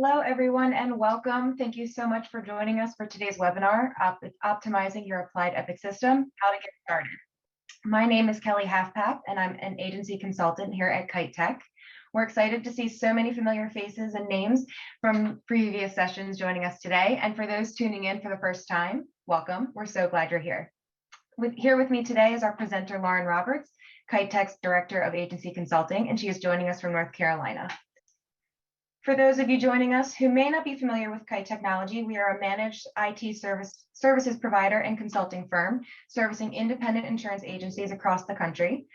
Hello, everyone, and welcome. Thank you so much for joining us for today's webinar, Optimizing Your Applied Epic System, How to Get Started. My name is Kelly Halfpath, and I'm an agency consultant here at KiteTech. We're excited to see so many familiar faces and names from previous sessions joining us today. And for those tuning in for the first time, welcome. We're so glad you're here. Here with me today is our presenter, Lauren Roberts, KiteTech's Director of Agency Consulting, and she is joining us from North Carolina. For those of you joining us who may not be familiar with Kite Technology, we are a managed IT services provider and consulting firm servicing independent insurance agencies across the country.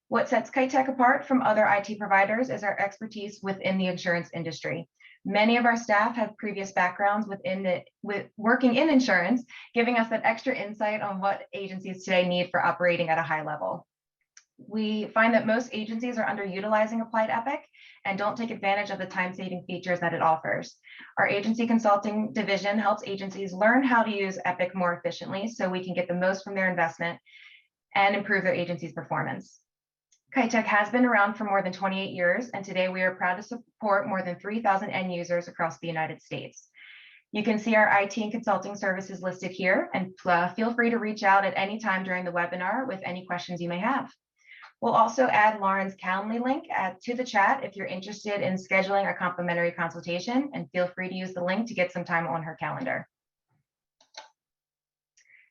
What sets KiteTech apart from other IT providers is our expertise within the insurance industry. Many of our staff have previous backgrounds with working in insurance, giving us that extra insight on what agencies today need for operating at a high level. We find that most agencies are underutilizing Applied Epic and don't take advantage of the time-saving features that it offers. Our agency consulting division helps agencies learn how to use Epic more efficiently so we can get the most from their investment and improve their agency's performance. KiteTech has been around for more than 28 years, and today we are proud to support more than 3,000 end users across the United States. You can see our IT and consulting services listed here, and feel free to reach out at any time during the webinar with any questions you may have. We'll also add Lauren's Calendly link to the chat if you're interested in scheduling a complimentary consultation, and feel free to use the link to get some time on her calendar.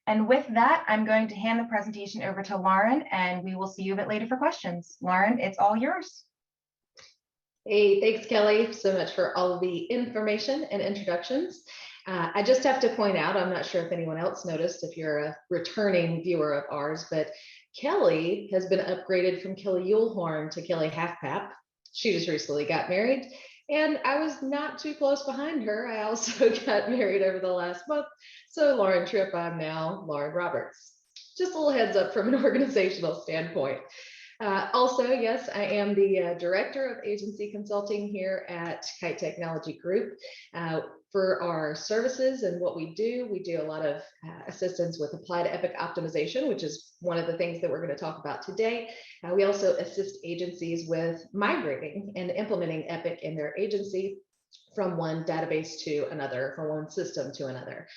And with that, I'm going to hand the presentation over to Lauren, and we will see you a bit later for questions. Lauren, it's all yours. Hey, thanks, Kelly, so much for all of the information and introductions. I just have to point out, I'm not sure if anyone else noticed, if you're a returning viewer of ours, but Kelly has been upgraded from Kelly Yulehorn to Kelly Halfpath. She just recently got married, and I was not too close behind her. I also got married over the last month. So Lauren Tripp, I'm now Lauren Roberts. Just a little heads up from an organizational standpoint. Also, yes, I am the Director of Agency Consulting here at Kite Technology Group. For our services and what we do a lot of assistance with Applied Epic optimization, which is one of the things that we're going to talk about today. We also assist agencies with migrating and implementing Epic in their agency from one database to another, from one system to another.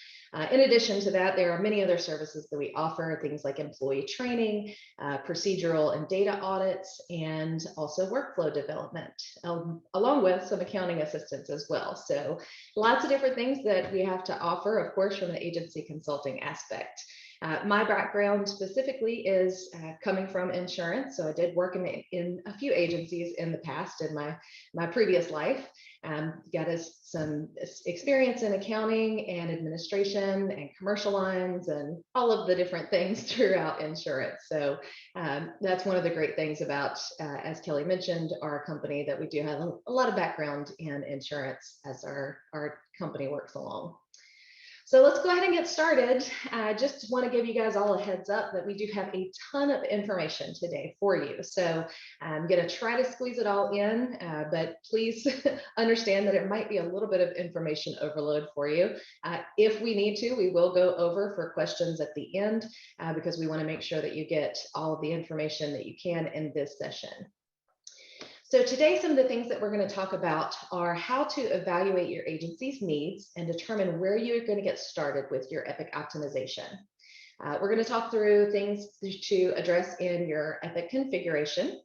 In addition to that, there are many other services that we offer, things like employee training, procedural and data audits, and also workflow development, along with some accounting assistance as well. So lots of different things that we have to offer, of course, from an agency consulting aspect. My background specifically is coming from insurance. So I did work in a few agencies in the past in my previous life. Got us some experience in accounting and administration and commercial lines and all of the different things throughout insurance. So that's one of the great things about, as Kelly mentioned, our company, that we do have a lot of background in insurance as our company works along. So let's go ahead and get started. I just want to give you guys all a heads up that we do have a ton of information today for you. So I'm going to try to squeeze it all in, but please understand that it might be a little bit of information overload for you. If we need to, we will go over for questions at the end because we want to make sure that you get all of the information that you can in this session. So today, some of the things that we're going to talk about are how to evaluate your agency's needs and determine where you're going to get started with your Epic optimization. We're going to talk through things to address in your Epic configuration,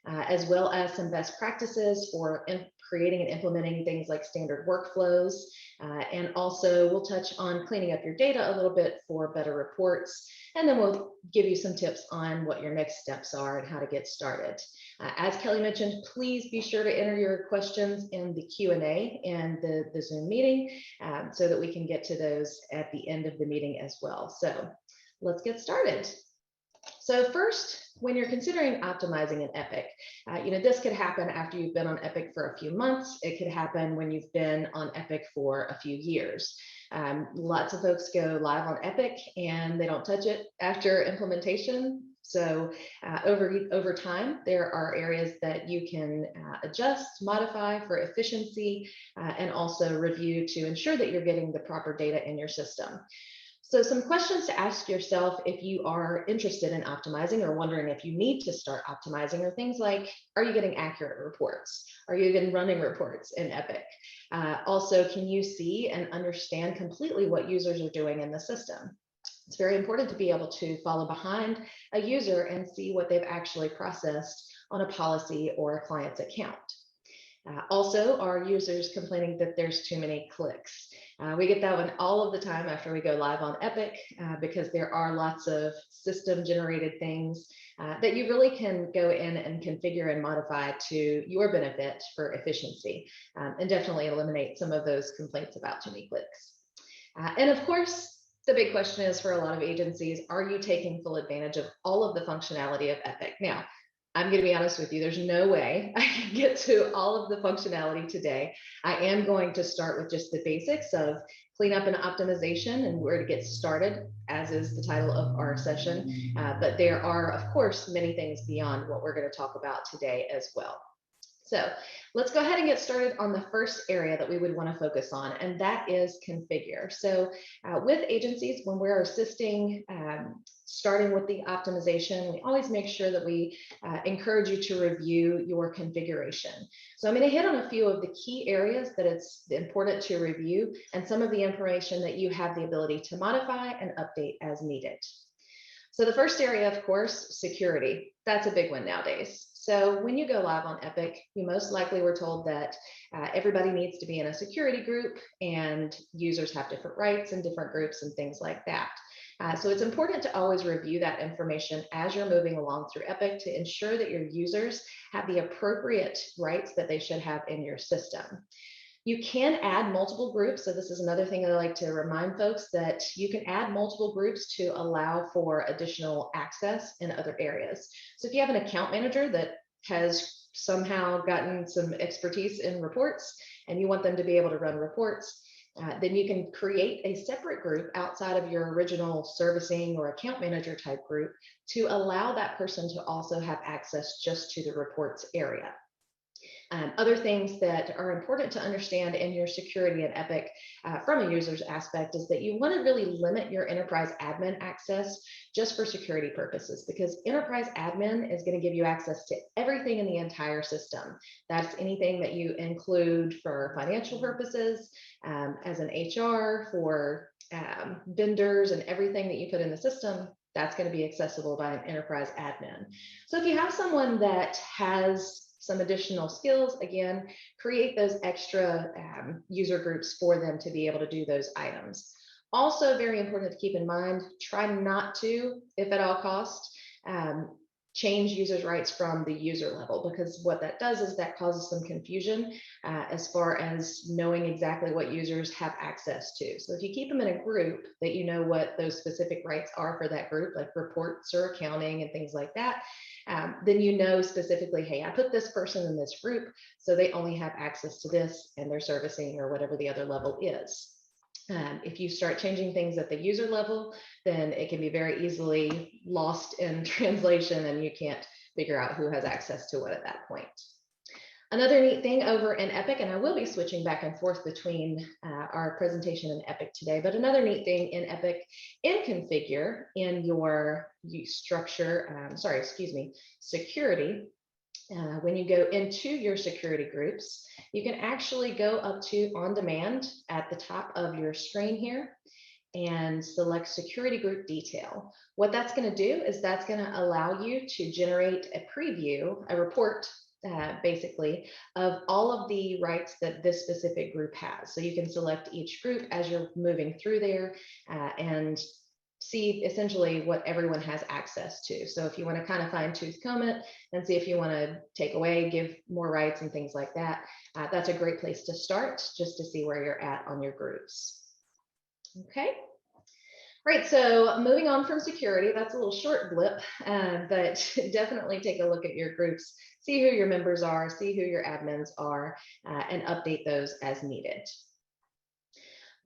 as well as some best practices for creating and implementing things like standard workflows. And also we'll touch on cleaning up your data a little bit for better reports. And then we'll give you some tips on what your next steps are and how to get started. As Kelly mentioned, please be sure to enter your questions in the Q&A in the Zoom meeting so that we can get to those at the end of the meeting as well. So let's get started. So first, when you're considering optimizing an Epic, this could happen after you've been on Epic for a few months. It could happen when you've been on Epic for a few years. Lots of folks go live on Epic and they don't touch it after implementation. So over time, there are areas that you can adjust, modify for efficiency, and also review to ensure that you're getting the proper data in your system. So some questions to ask yourself if you are interested in optimizing or wondering if you need to start optimizing are things like, are you getting accurate reports? Are you even running reports in Epic? Also, can you see and understand completely what users are doing in the system? It's very important to be able to follow behind a user and see what they've actually processed on a policy or a client's account. Also, are users complaining that there's too many clicks? We get that one all of the time after we go live on Epic because there are lots of system generated things that you really can go in and configure and modify to your benefit for efficiency and definitely eliminate some of those complaints about too many clicks. And of course, the big question is for a lot of agencies, are you taking full advantage of all of the functionality of Epic? Now, I'm going to be honest with you, there's no way I can get to all of the functionality today. I am going to start with just the basics of cleanup and optimization and where to get started, as is the title of our session. But there are, of course, many things beyond what we're going to talk about today as well. So let's go ahead and get started on the first area that we would want to focus on, and that is configure. So with agencies, when we're assisting, starting with the optimization, we always make sure that we encourage you to review your configuration. So I'm going to hit on a few of the key areas that it's important to review and some of the information that you have the ability to modify and update as needed. So the first area, of course, security. That's a big one nowadays. So when you go live on Epic, you most likely were told that everybody needs to be in a security group and users have different rights in different groups and things like that. So it's important to always review that information as you're moving along through Epic to ensure that your users have the appropriate rights that they should have in your system. You can add multiple groups. So this is another thing I like to remind folks that you can add multiple groups to allow for additional access in other areas. So if you have an account manager that has somehow gotten some expertise in reports and you want them to be able to run reports, then you can create a separate group outside of your original servicing or account manager type group to allow that person to also have access just to the reports area. Other things that are important to understand in your security in Epic from a user's aspect is that you want to really limit your enterprise admin access just for security purposes, because enterprise admin is going to give you access to everything in the entire system. That's anything that you include for financial purposes, as an HR, for vendors and everything that you put in the system. That's going to be accessible by an enterprise admin. So if you have someone that has some additional skills, again, create those extra user groups for them to be able to do those items. Also very important to keep in mind, try not to, if at all cost, change users' rights from the user level, because what that does is that causes some confusion as far as knowing exactly what users have access to. So if you keep them in a group that you know what those specific rights are for that group, like reports or accounting and things like that, then you know specifically, hey, I put this person in this group, so they only have access to this and their servicing or whatever the other level is. If you start changing things at the user level, then it can be very easily lost in translation and you can't figure out who has access to what at that point. Another neat thing over in Epic, and I will be switching back and forth between our presentation and Epic today, but another neat thing in Epic, in configure in your security, when you go into your security groups, you can actually go up to on demand at the top of your screen here and select security group detail. What that's going to do is that's going to allow you to generate a preview, a report basically, of all of the rights that this specific group has. So you can select each group as you're moving through there and see essentially what everyone has access to. So if you want to kind of fine tooth comb it and see if you want to take away, give more rights and things like that, that's a great place to start just to see where you're at on your groups. Okay. Right, so moving on from security, that's a little short blip, but definitely take a look at your groups, see who your members are, see who your admins are, and update those as needed.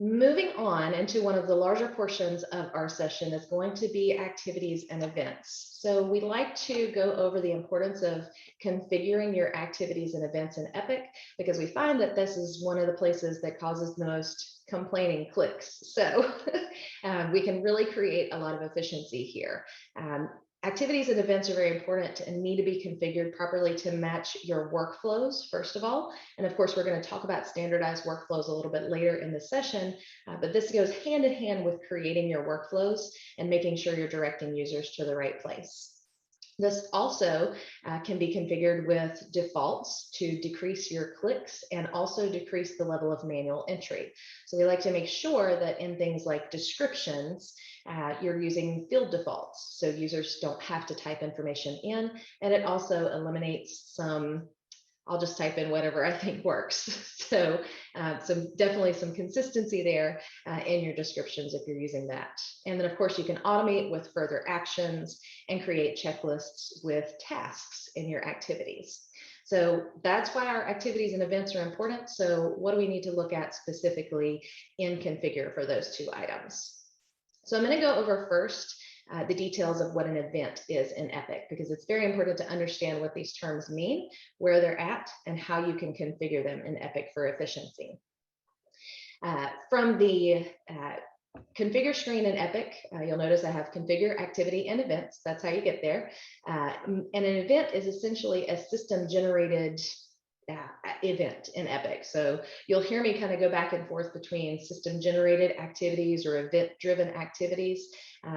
Moving on into one of the larger portions of our session is going to be activities and events. So we like to go over the importance of configuring your activities and events in Epic, because we find that this is one of the places that causes the most complaining clicks. So we can really create a lot of efficiency here. Activities and events are very important and need to be configured properly to match your workflows, first of all. And of course, we're going to talk about standardized workflows a little bit later in the session, but this goes hand in hand with creating your workflows and making sure you're directing users to the right place. This also can be configured with defaults to decrease your clicks and also decrease the level of manual entry. So we like to make sure that in things like descriptions, you're using field defaults, so users don't have to type information in, and it also eliminates some, I'll just type in whatever I think works. So definitely some consistency there in your descriptions if you're using that. And then of course you can automate with further actions and create checklists with tasks in your activities. So that's why our activities and events are important. So what do we need to look at specifically in configure for those two items? So I'm going to go over first the details of what an event is in Epic, because it's very important to understand what these terms mean, where they're at, and how you can configure them in Epic for efficiency. From the configure screen in Epic, you'll notice I have configure, activity, and events. That's how you get there. And an event is essentially a system generated event in Epic. So you'll hear me kind of go back and forth between system generated activities or event driven activities.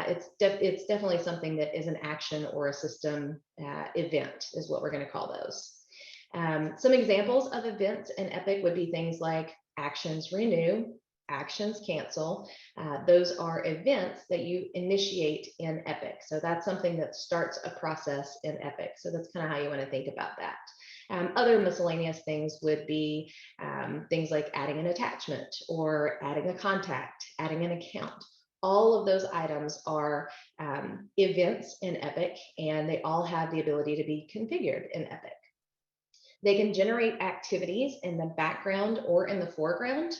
It's definitely something that is an action or a system event is what we're going to call those. Some examples of events in Epic would be things like actions renew, actions cancel. Those are events that you initiate in Epic. So that's something that starts a process in Epic. So that's kind of how you want to think about that. Other miscellaneous things would be things like adding an attachment or adding a contact, adding an account. All of those items are events in Epic, and they all have the ability to be configured in Epic. They can generate activities in the background or in the foreground.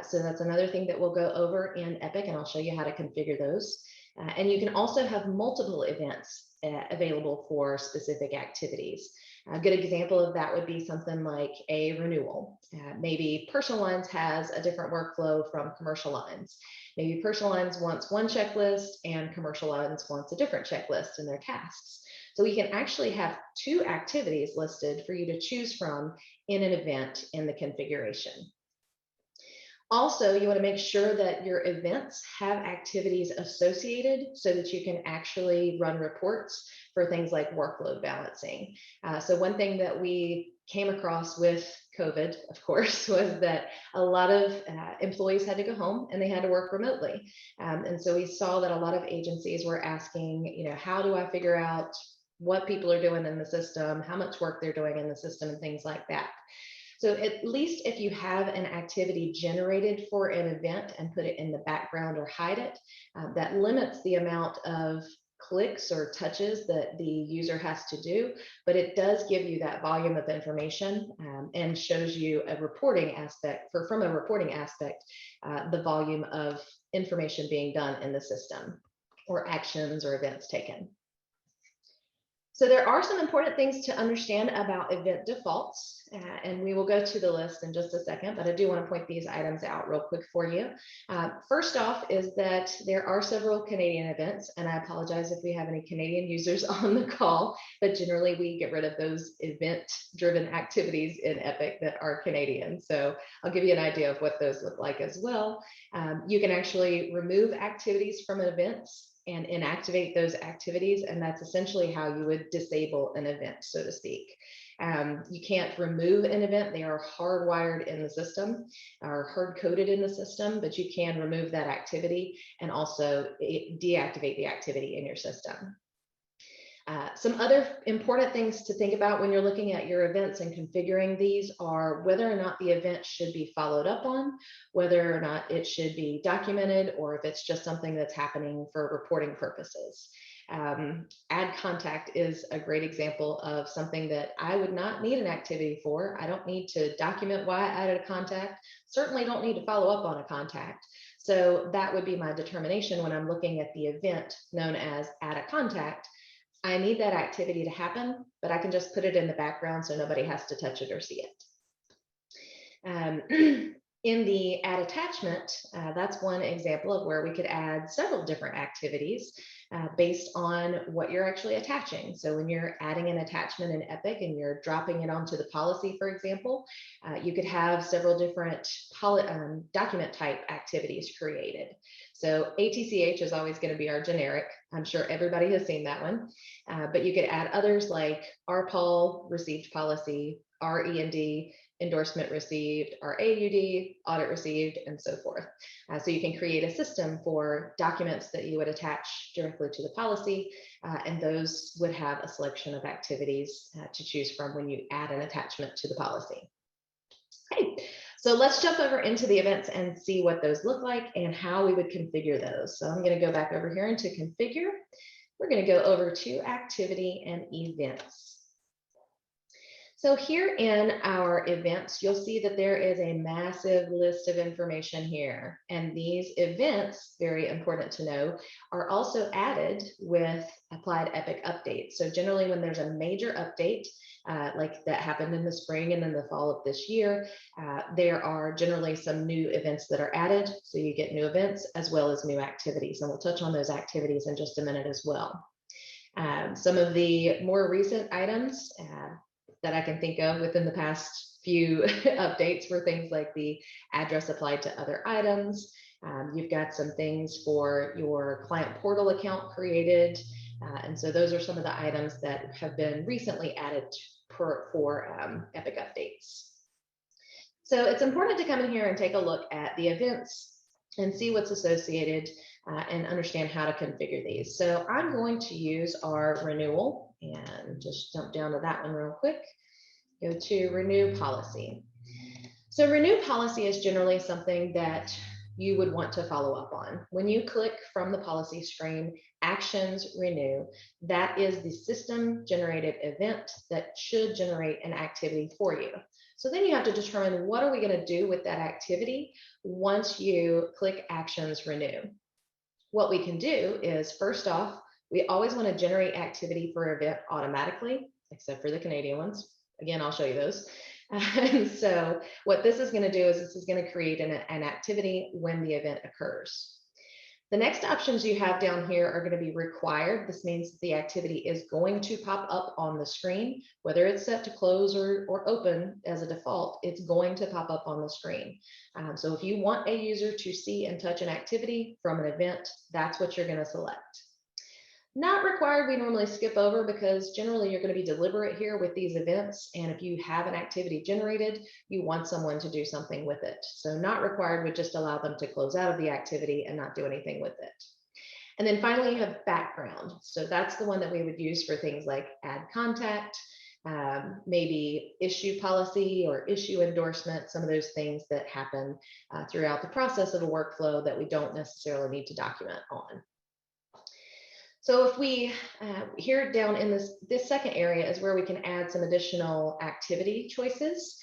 So that's another thing that we'll go over in Epic, and I'll show you how to configure those. And you can also have multiple events available for specific activities. A good example of that would be something like a renewal. Maybe personal lines has a different workflow from commercial lines. Maybe personal lines wants one checklist and commercial lines wants a different checklist in their tasks. So we can actually have two activities listed for you to choose from in an event in the configuration. Also, you want to make sure that your events have activities associated so that you can actually run reports for things like workload balancing. So one thing that we came across with COVID, of course, was that a lot of employees had to go home and they had to work remotely. And so we saw that a lot of agencies were asking, how do I figure out what people are doing in the system, how much work they're doing in the system, and things like that. So at least if you have an activity generated for an event and put it in the background or hide it, that limits the amount of clicks or touches that the user has to do, but it does give you that volume of information and shows you a reporting aspect, from a reporting aspect, the volume of information being done in the system or actions or events taken. So there are some important things to understand about event defaults, and we will go to the list in just a second, but I do want to point these items out real quick for you. First off is that there are several Canadian events, and I apologize if we have any Canadian users on the call, but generally we get rid of those event-driven activities in Epic that are Canadian. So I'll give you an idea of what those look like as well. You can actually remove activities from events and inactivate those activities. And that's essentially how you would disable an event, so to speak. You can't remove an event. They are hardwired in the system or hard-coded in the system, but you can remove that activity and also deactivate the activity in your system. Some other important things to think about when you're looking at your events and configuring these are whether or not the event should be followed up on, whether or not it should be documented, or if it's just something that's happening for reporting purposes. Add contact is a great example of something that I would not need an activity for. I don't need to document why I added a contact. Certainly don't need to follow up on a contact. So that would be my determination when I'm looking at the event known as add a contact. I need that activity to happen, but I can just put it in the background so nobody has to touch it or see it. In the add attachment, that's one example of where we could add several different activities based on what you're actually attaching. So when you're adding an attachment in Epic and you're dropping it onto the policy, for example, you could have several different document type activities created. So ATCH is always going to be our generic. I'm sure everybody has seen that one, but you could add others like RPOL, received policy, REND, endorsement received, our AUD, audit received, and so forth. So you can create a system for documents that you would attach directly to the policy, and those would have a selection of activities to choose from when you add an attachment to the policy. Okay, so let's jump over into the events and see what those look like and how we would configure those. So I'm going to go back over here into configure. We're going to go over to activity and events. So here in our events, you'll see that there is a massive list of information here. And these events, very important to know, are also added with applied Epic updates. So generally when there's a major update, like that happened in the spring and in the fall of this year, there are generally some new events that are added. So you get new events as well as new activities. And we'll touch on those activities in just a minute as well. Some of the more recent items that I can think of within the past few updates were things like the address applied to other items. You've got some things for your client portal account created. And so those are some of the items that have been recently added for Epic updates. So it's important to come in here and take a look at the events and see what's associated and understand how to configure these. So I'm going to use our renewal and just jump down to that one real quick. Go to renew policy. So renew policy is generally something that you would want to follow up on. When you click from the policy screen, actions renew, that is the system generated event that should generate an activity for you. So then you have to determine what are we going to do with that activity once you click actions renew. What we can do is, first off, we always want to generate activity for event automatically, except for the Canadian ones. Again, I'll show you those. And so what this is going to do is this is going to create an activity when the event occurs. The next options you have down here are going to be required. This means that the activity is going to pop up on the screen, whether it's set to close or open as a default, it's going to pop up on the screen. So if you want a user to see and touch an activity from an event, that's what you're going to select. Not required, we normally skip over because generally you're going to be deliberate here with these events. And if you have an activity generated, you want someone to do something with it. So not required would just allow them to close out of the activity and not do anything with it. And then finally you have background. So that's the one that we would use for things like add contact, maybe issue policy or issue endorsement, some of those things that happen throughout the process of a workflow that we don't necessarily need to document on. So if we, here down in this second area is where we can add some additional activity choices.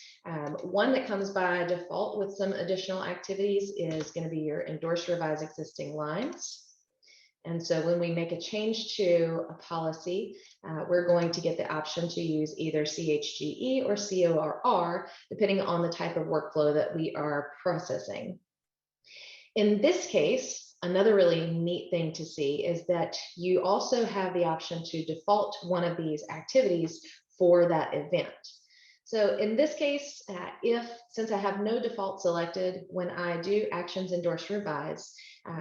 One that comes by default with some additional activities is going to be your endorse revise existing lines. And so when we make a change to a policy, we're going to get the option to use either CHGE or CORR, depending on the type of workflow that we are processing. In this case, another really neat thing to see is that you also have the option to default one of these activities for that event. So in this case, since I have no default selected, when I do actions endorse revise,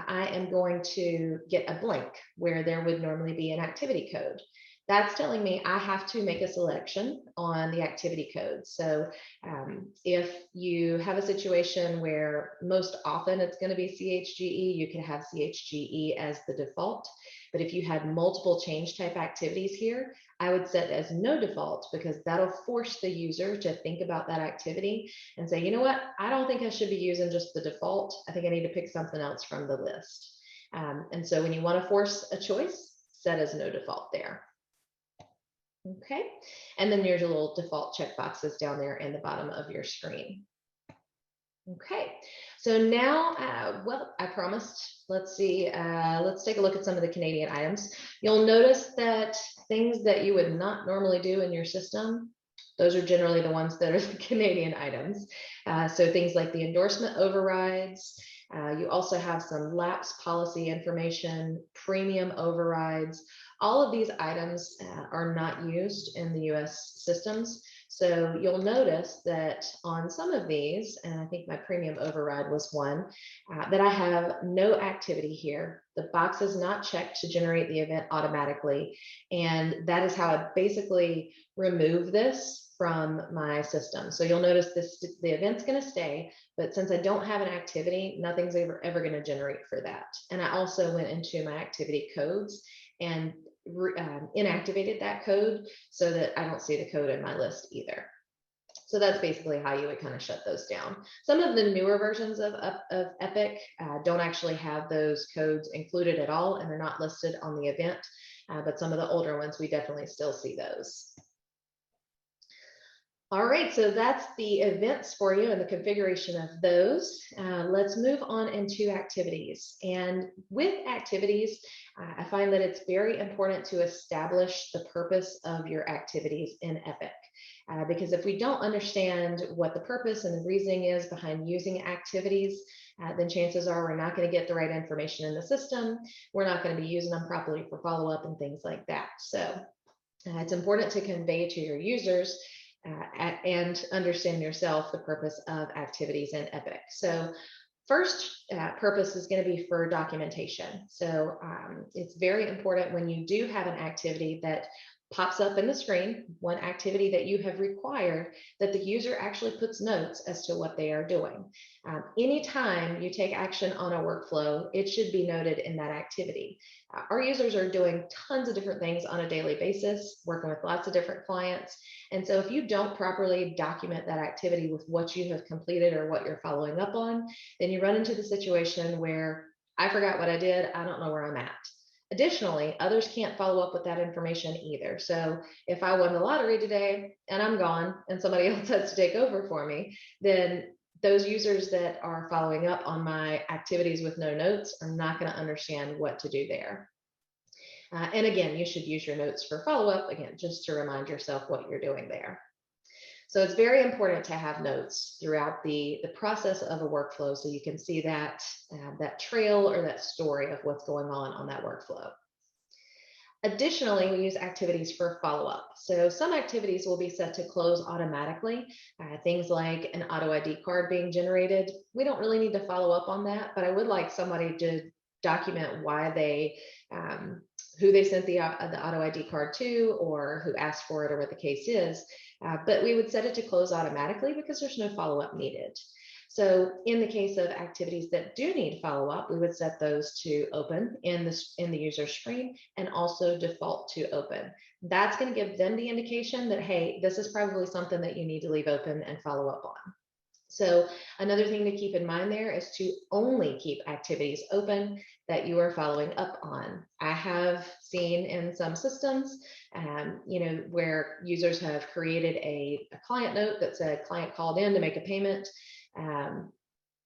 I am going to get a blank where there would normally be an activity code. That's telling me I have to make a selection on the activity code. So if you have a situation where most often it's going to be CHGE, you can have CHGE as the default. But if you had multiple change type activities here, I would set as no default because that'll force the user to think about that activity and say, you know what, I don't think I should be using just the default. I think I need to pick something else from the list. And so when you want to force a choice, set as no default there. Okay, and then there's your little default checkboxes down there in the bottom of your screen. Okay, so now, well, I promised, let's see, let's take a look at some of the Canadian items. You'll notice that things that you would not normally do in your system, those are generally the ones that are the Canadian items. So things like the endorsement overrides, you also have some lapse policy information, premium overrides. All of these items are not used in the US systems. So you'll notice that on some of these, and I think my premium override was one, that I have no activity here. The box is not checked to generate the event automatically. And that is how I basically remove this from my system. So you'll notice the event's going to stay, but since I don't have an activity, nothing's ever going to generate for that. And I also went into my activity codes and inactivated that code so that I don't see the code in my list either. So that's basically how you would kind of shut those down. Some of the newer versions of Epic don't actually have those codes included at all, and they're not listed on the event, but some of the older ones, we definitely still see those. All right, so that's the events for you and the configuration of those. Let's move on into activities. And with activities, I find that it's very important to establish the purpose of your activities in Epic. Because if we don't understand what the purpose and the reasoning is behind using activities, then chances are we're not going to get the right information in the system. We're not going to be using them properly for follow-up and things like that. So it's important to convey to your users and understand yourself the purpose of activities in Epic. So first purpose is going to be for documentation. So it's very important when you do have an activity that pops up in the screen, one activity that you have required, that the user actually puts notes as to what they are doing. Anytime you take action on a workflow, it should be noted in that activity. Our users are doing tons of different things on a daily basis, working with lots of different clients. And so if you don't properly document that activity with what you have completed or what you're following up on, then you run into the situation where I forgot what I did, I don't know where I'm at. Additionally, others can't follow up with that information either. So if I won the lottery today and I'm gone and somebody else has to take over for me, then those users that are following up on my activities with no notes are not going to understand what to do there. And again, you should use your notes for follow-up, again, just to remind yourself what you're doing there. So it's very important to have notes throughout the process of a workflow so you can see that, that trail or that story of what's going on that workflow. Additionally, we use activities for follow-up. So some activities will be set to close automatically. Things like an auto ID card being generated. We don't really need to follow up on that, but I would like somebody to document why they, who they sent the auto ID card to, or who asked for it, or what the case is. But we would set it to close automatically because there's no follow-up needed. So in the case of activities that do need follow-up, we would set those to open in the user screen and also default to open. That's going to give them the indication that, hey, this is probably something that you need to leave open and follow up on. So another thing to keep in mind there is to only keep activities open that you are following up on. I have seen in some systems, where users have created a client note that said client called in to make a payment.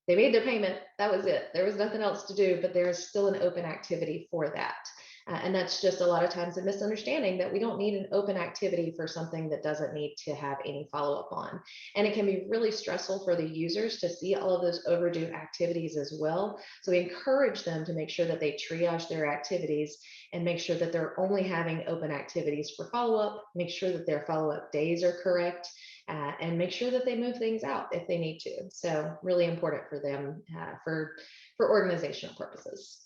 They made their payment. That was it. There was nothing else to do, but there's still an open activity for that. And that's just a lot of times a misunderstanding that we don't need an open activity for something that doesn't need to have any follow-up on. And it can be really stressful for the users to see all of those overdue activities as well. So we encourage them to make sure that they triage their activities and make sure that they're only having open activities for follow-up, make sure that their follow-up days are correct, and make sure that they move things out if they need to. So really important for them for organizational purposes.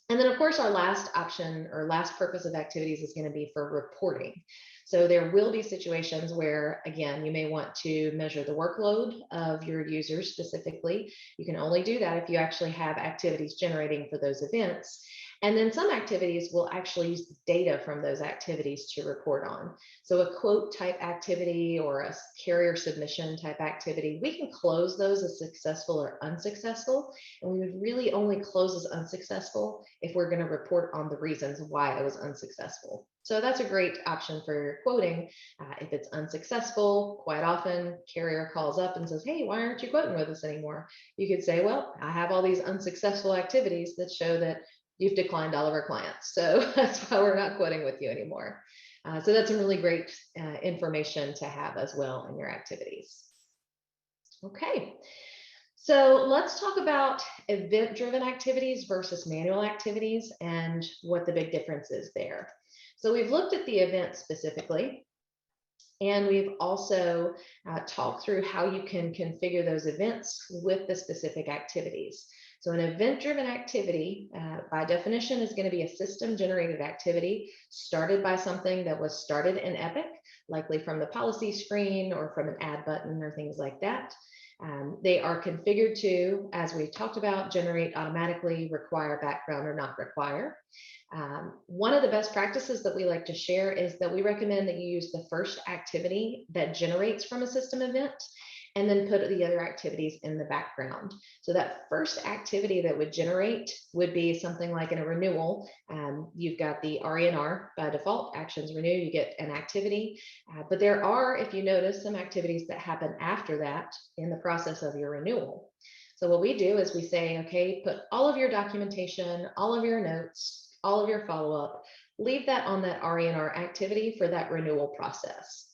And then, of course, our last option or last purpose of activities is going to be for reporting. So there will be situations where, again, you may want to measure the workload of your users specifically. You can only do that if you actually have activities generating for those events. And then some activities will actually use the data from those activities to report on. So a quote type activity or a carrier submission type activity, we can close those as successful or unsuccessful. And we would really only close as unsuccessful if we're going to report on the reasons why it was unsuccessful. So that's a great option for quoting. If it's unsuccessful, quite often carrier calls up and says, hey, why aren't you quoting with us anymore? You could say, well, I have all these unsuccessful activities that show that you've declined all of our clients. So that's why we're not quoting with you anymore. So that's some really great information to have as well in your activities. Okay, so let's talk about event-driven activities versus manual activities and what the big difference is there. So we've looked at the event specifically, and we've also talked through how you can configure those events with the specific activities. So an event-driven activity, by definition, is going to be a system-generated activity started by something that was started in Epic, likely from the policy screen or from an add button or things like that. They are configured to, as we talked about, generate automatically, require background or not require. One of the best practices that we like to share is that we recommend that you use the first activity that generates from a system event and then put the other activities in the background. So that first activity that would generate would be something like in a renewal. You've got the RENR by default, actions renew, you get an activity. But there are, if you notice, some activities that happen after that in the process of your renewal. So what we do is we say, okay, put all of your documentation, all of your notes, all of your follow-up, leave that on that RENR activity for that renewal process.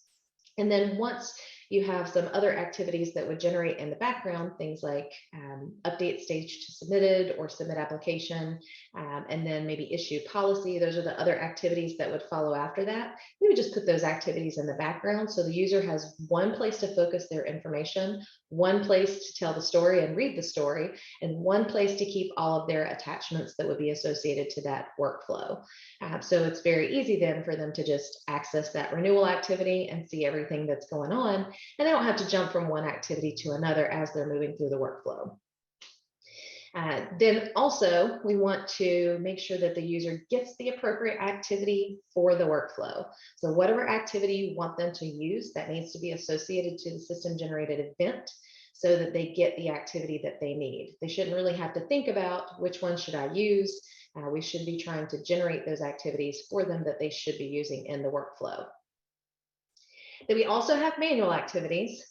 And then once you have some other activities that would generate in the background, things like update stage to submitted or submit application, and then maybe issue policy. Those are the other activities that would follow after that. We would just put those activities in the background so the user has one place to focus their information, one place to tell the story and read the story, and one place to keep all of their attachments that would be associated to that workflow. So it's very easy then for them to just access that renewal activity and see everything that's going on, and they don't have to jump from one activity to another as they're moving through the workflow. Then also, we want to make sure that the user gets the appropriate activity for the workflow. So whatever activity you want them to use, that needs to be associated to the system-generated event so that they get the activity that they need. They shouldn't really have to think about which one should I use. We should be trying to generate those activities for them that they should be using in the workflow. Then we also have manual activities.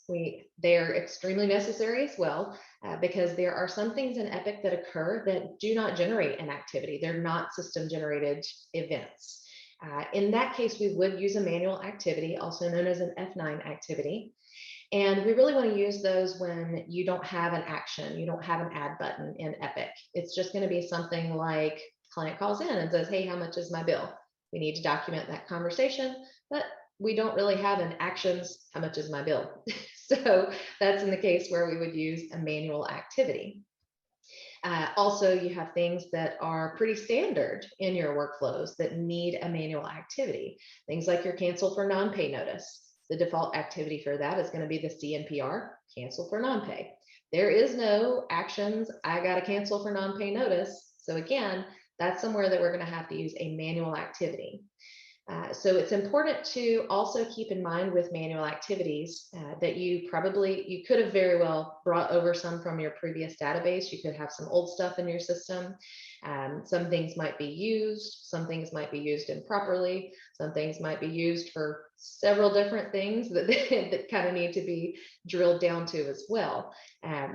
They're extremely necessary as well, because there are some things in Epic that occur that do not generate an activity. They're not system generated events. In that case, we would use a manual activity, also known as an F9 activity. And we really want to use those when you don't have an action, you don't have an add button in Epic. It's just going to be something like client calls in and says, hey, how much is my bill? We need to document that conversation, but we don't really have an actions, how much is my bill? So that's in the case where we would use a manual activity. Also, you have things that are pretty standard in your workflows that need a manual activity. Things like your cancel for non-pay notice. The default activity for that is going to be the CNPR, cancel for non-pay. There is no actions, I got to cancel for non-pay notice. So again, that's somewhere that we're going to have to use a manual activity. So it's important to also keep in mind with manual activities that you could have very well brought over some from your previous database. You could have some old stuff in your system. Some things might be used, some things might be used improperly, some things might be used for several different things that, that kind of need to be drilled down to as well.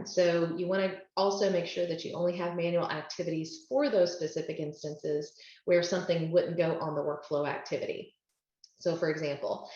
So you want to also make sure that you only have manual activities for those specific instances where something wouldn't go on the workflow activity. So for example,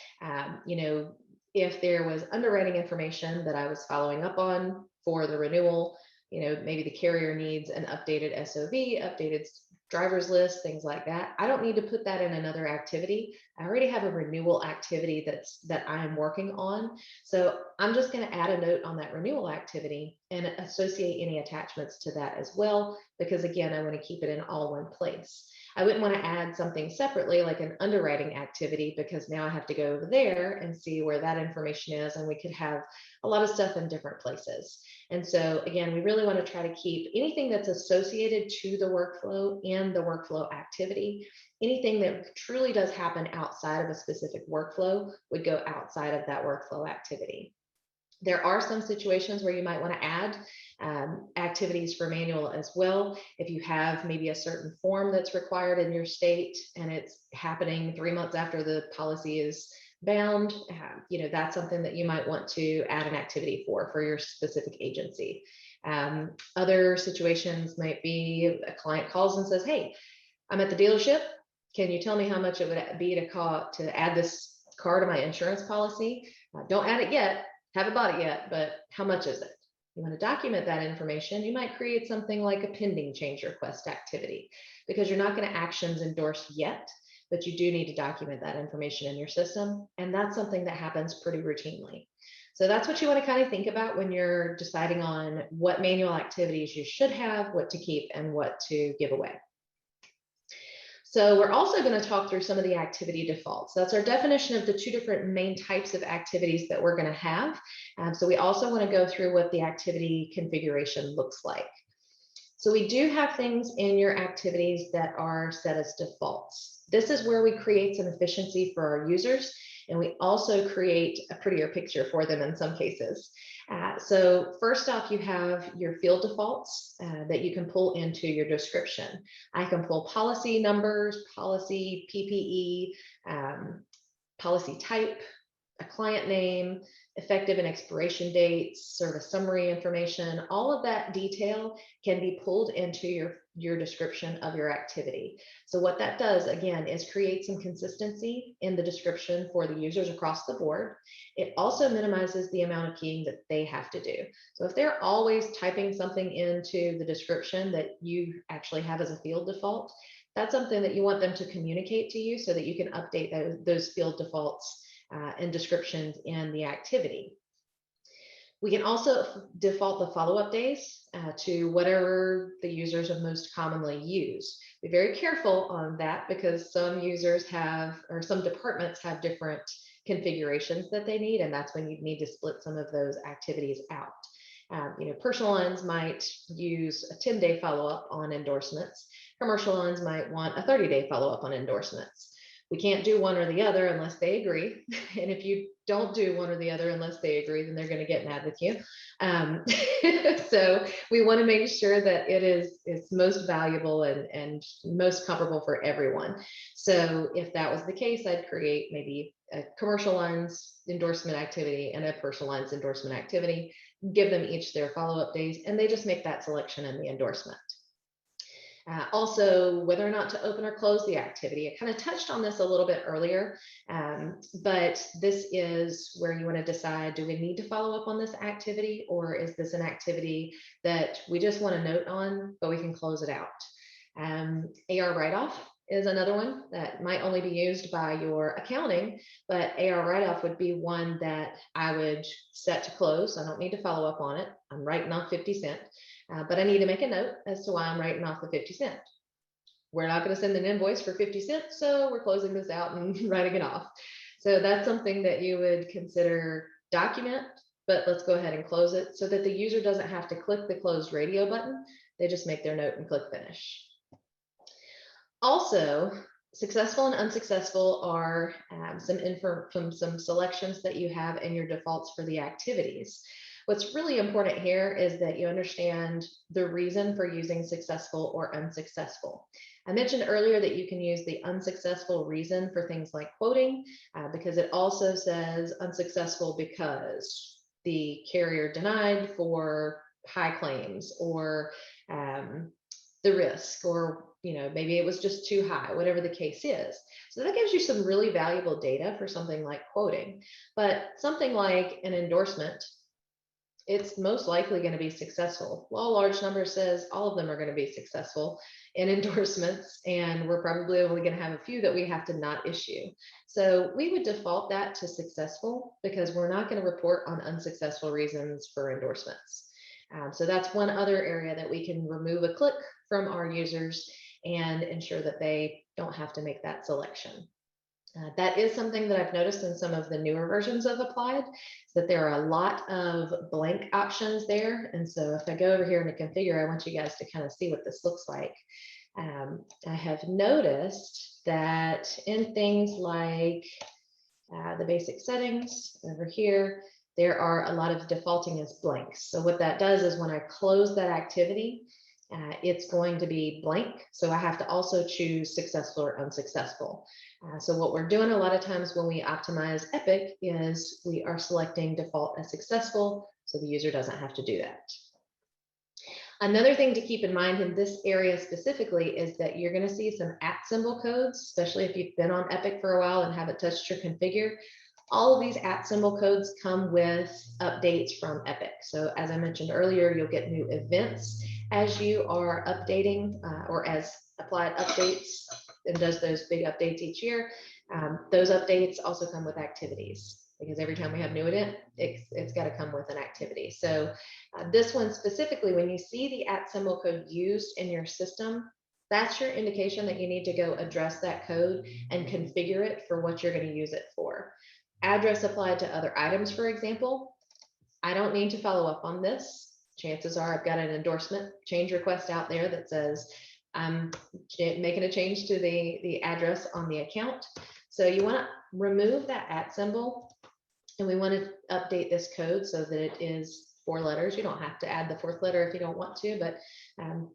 if there was underwriting information that I was following up on for the renewal, maybe the carrier needs an updated SOV, updated driver's list, things like that. I don't need to put that in another activity. I already have a renewal activity that I am working on. So I'm just going to add a note on that renewal activity and associate any attachments to that as well, because again, I want to keep it in all one place. I wouldn't want to add something separately like an underwriting activity, because now I have to go over there and see where that information is, and we could have a lot of stuff in different places. And so again, we really want to try to keep anything that's associated to the workflow in the workflow activity. Anything that truly does happen outside of a specific workflow would go outside of that workflow activity. There are some situations where you might want to add activities for manual as well. If you have maybe a certain form that's required in your state and it's happening 3 months after the policy is bound, that's something that you might want to add an activity for your specific agency. Other situations might be a client calls and says, hey, I'm at the dealership. Can you tell me how much it would be to add this car to my insurance policy? Don't add it yet. Haven't bought it yet, but how much is it? You want to document that information. You might create something like a pending change request activity, because you're not going to actions endorse yet, but you do need to document that information in your system. And that's something that happens pretty routinely. So that's what you want to kind of think about when you're deciding on what manual activities you should have, what to keep, and what to give away. So we're also going to talk through some of the activity defaults. That's our definition of the two different main types of activities that we're going to have. So we also want to go through what the activity configuration looks like. So we do have things in your activities that are set as defaults. This is where we create some efficiency for our users, and we also create a prettier picture for them in some cases. So first off, you have your field defaults that you can pull into your description. I can pull policy numbers, policy PPE, policy type, a client name, effective and expiration dates, service summary information. All of that detail can be pulled into your description of your activity. So what that does, again, is create some consistency in the description for the users across the board. It also minimizes the amount of keying that they have to do. So if they're always typing something into the description that you actually have as a field default, that's something that you want them to communicate to you so that you can update those field defaults and descriptions in the activity. We can also default the follow-up days to whatever the users have most commonly used. Be very careful on that, because some users have, or some departments have different configurations that they need, and that's when you need to split some of those activities out. Personal lines might use a 10-day follow-up on endorsements. Commercial lines might want a 30-day follow-up on endorsements. We can't do one or the other unless they agree. And if you don't do one or the other unless they agree, then they're going to get mad with you. So we want to make sure that it's most valuable and most comparable for everyone. So if that was the case, I'd create maybe a commercial lines endorsement activity and a personal lines endorsement activity, give them each their follow-up days, and they just make that selection in the endorsement. Also, whether or not to open or close the activity. I kind of touched on this a little bit earlier, but this is where you want to decide, do we need to follow up on this activity, or is this an activity that we just want to note on, but we can close it out? AR write-off is another one that might only be used by your accounting, but AR write-off would be one that I would set to close. I don't need to follow up on it. I'm writing off 50 cents. But I need to make a note as to why I'm writing off the 50 cents. We're not going to send an invoice for 50 cents, so we're closing this out and writing it off. So that's something that you would consider document, but let's go ahead and close it so that the user doesn't have to click the closed radio button. They just make their note and click finish. Also, successful and unsuccessful are some selections that you have in your defaults for the activities. What's really important here is that you understand the reason for using successful or unsuccessful. I mentioned earlier that you can use the unsuccessful reason for things like quoting, because it also says unsuccessful because the carrier denied for high claims, or the risk, or maybe it was just too high, whatever the case is. So that gives you some really valuable data for something like quoting. But something like an endorsement, it's most likely going to be successful. Law large number says all of them are going to be successful in endorsements, and we're probably only going to have a few that we have to not issue. So we would default that to successful, because we're not going to report on unsuccessful reasons for endorsements. So that's one other area that we can remove a click from our users and ensure that they don't have to make that selection. That is something that I've noticed in some of the newer versions of Applied, is that there are a lot of blank options there. And so if I go over here into configure, I want you guys to kind of see what this looks like. I have noticed that in things like the basic settings over here, there are a lot of defaulting as blanks. So what that does is when I close that activity, it's going to be blank. So I have to also choose successful or unsuccessful. So what we're doing a lot of times when we optimize Epic is we are selecting default as successful, so the user doesn't have to do that. Another thing to keep in mind in this area specifically is that you're going to see some @ codes, especially if you've been on Epic for a while and haven't touched your configure. All of these @ codes come with updates from Epic. So as I mentioned earlier, you'll get new events as you are updating or as Applied updates and does those big updates each year. Those updates also come with activities, because every time we have new event, it's got to come with an activity. So this one specifically, when you see the @ code used in your system, that's your indication that you need to go address that code and configure it for what you're going to use it for. Address applied to other items, for example, I don't need to follow up on this. Chances are I've got an endorsement change request out there that says I'm making a change to the address on the account. So you want to remove that @ symbol, and we want to update this code so that it is 4 letters. You don't have to add the 4th letter if you don't want to, but I'm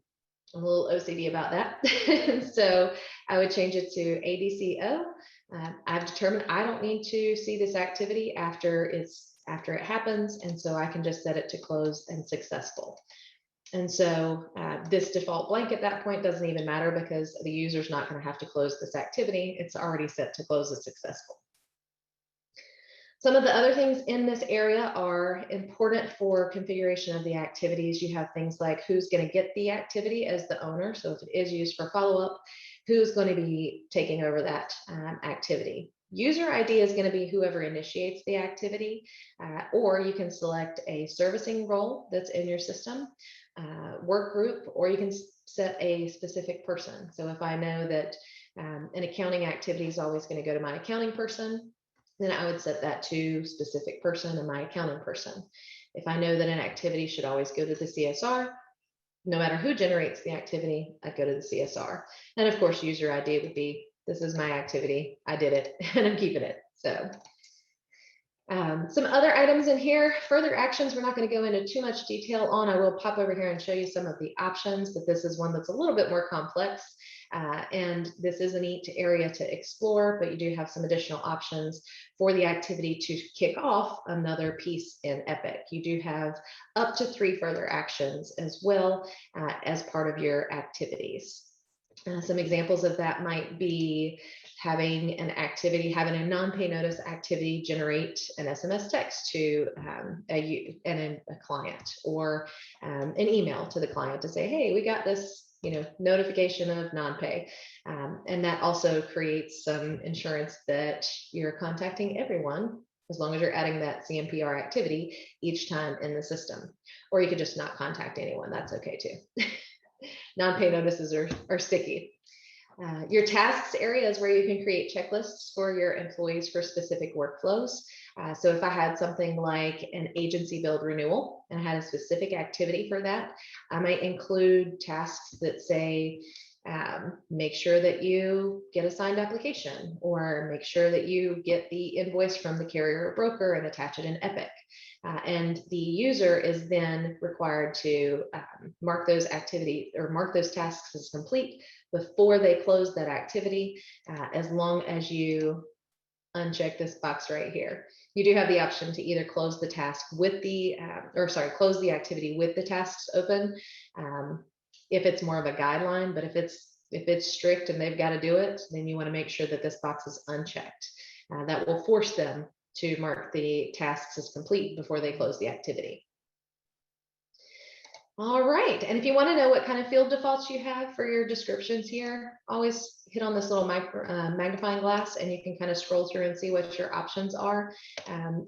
a little OCD about that. So I would change it to ADCO. I've determined I don't need to see this activity after it happens, and so I can just set it to close and successful. And so this default blank at that point doesn't even matter, because the user's not going to have to close this activity. It's already set to close as successful. Some of the other things in this area are important for configuration of the activities. You have things like who's going to get the activity as the owner. So if it is used for follow-up, who's going to be taking over that activity. User ID is going to be whoever initiates the activity, or you can select a servicing role that's in your system, work group, or you can set a specific person. So if I know that an accounting activity is always going to go to my accounting person, then I would set that to specific person and my accounting person. If I know that an activity should always go to the CSR, no matter who generates the activity, I go to the CSR. And of course, user ID would be, this is my activity, I did it, and I'm keeping it. So some other items in here, further actions, we're not going to go into too much detail on. I will pop over here and show you some of the options, but this is one that's a little bit more complex. And this is a neat area to explore, but you do have some additional options for the activity to kick off another piece in Epic. You do have up to 3 further actions as well as part of your activities. Some examples of that might be having an activity, having a non-pay notice activity generate an SMS text to a client, or an email to the client to say, hey, we got this notification of non-pay. And that also creates some insurance that you're contacting everyone, as long as you're adding that CMPR activity each time in the system. Or you could just not contact anyone, that's okay too. Non-pay notices are sticky. Your tasks area is where you can create checklists for your employees for specific workflows. So if I had something like an agency build renewal and I had a specific activity for that, I might include tasks that say, make sure that you get a signed application, or make sure that you get the invoice from the carrier or broker and attach it in Epic. And the user is then required to mark those activities or mark those tasks as complete before they close that activity, as long as you uncheck this box right here. You do have the option to either close the task with the, close the activity with the tasks open, if it's more of a guideline. But if it's strict and they've got to do it, then you want to make sure that this box is unchecked. That will force them to mark the tasks as complete before they close the activity. All right, and if you want to know what kind of field defaults you have for your descriptions here, always hit on this little magnifying glass and you can kind of scroll through and see what your options are.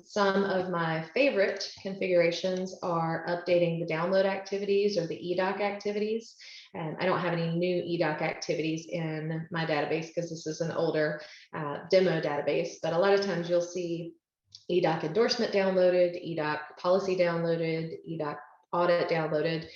Some of my favorite configurations are updating the download activities or the eDoc activities. I don't have any new eDoc activities in my database because this is an older demo database, but a lot of times you'll see eDoc endorsement downloaded, eDoc policy downloaded, eDoc audit downloaded.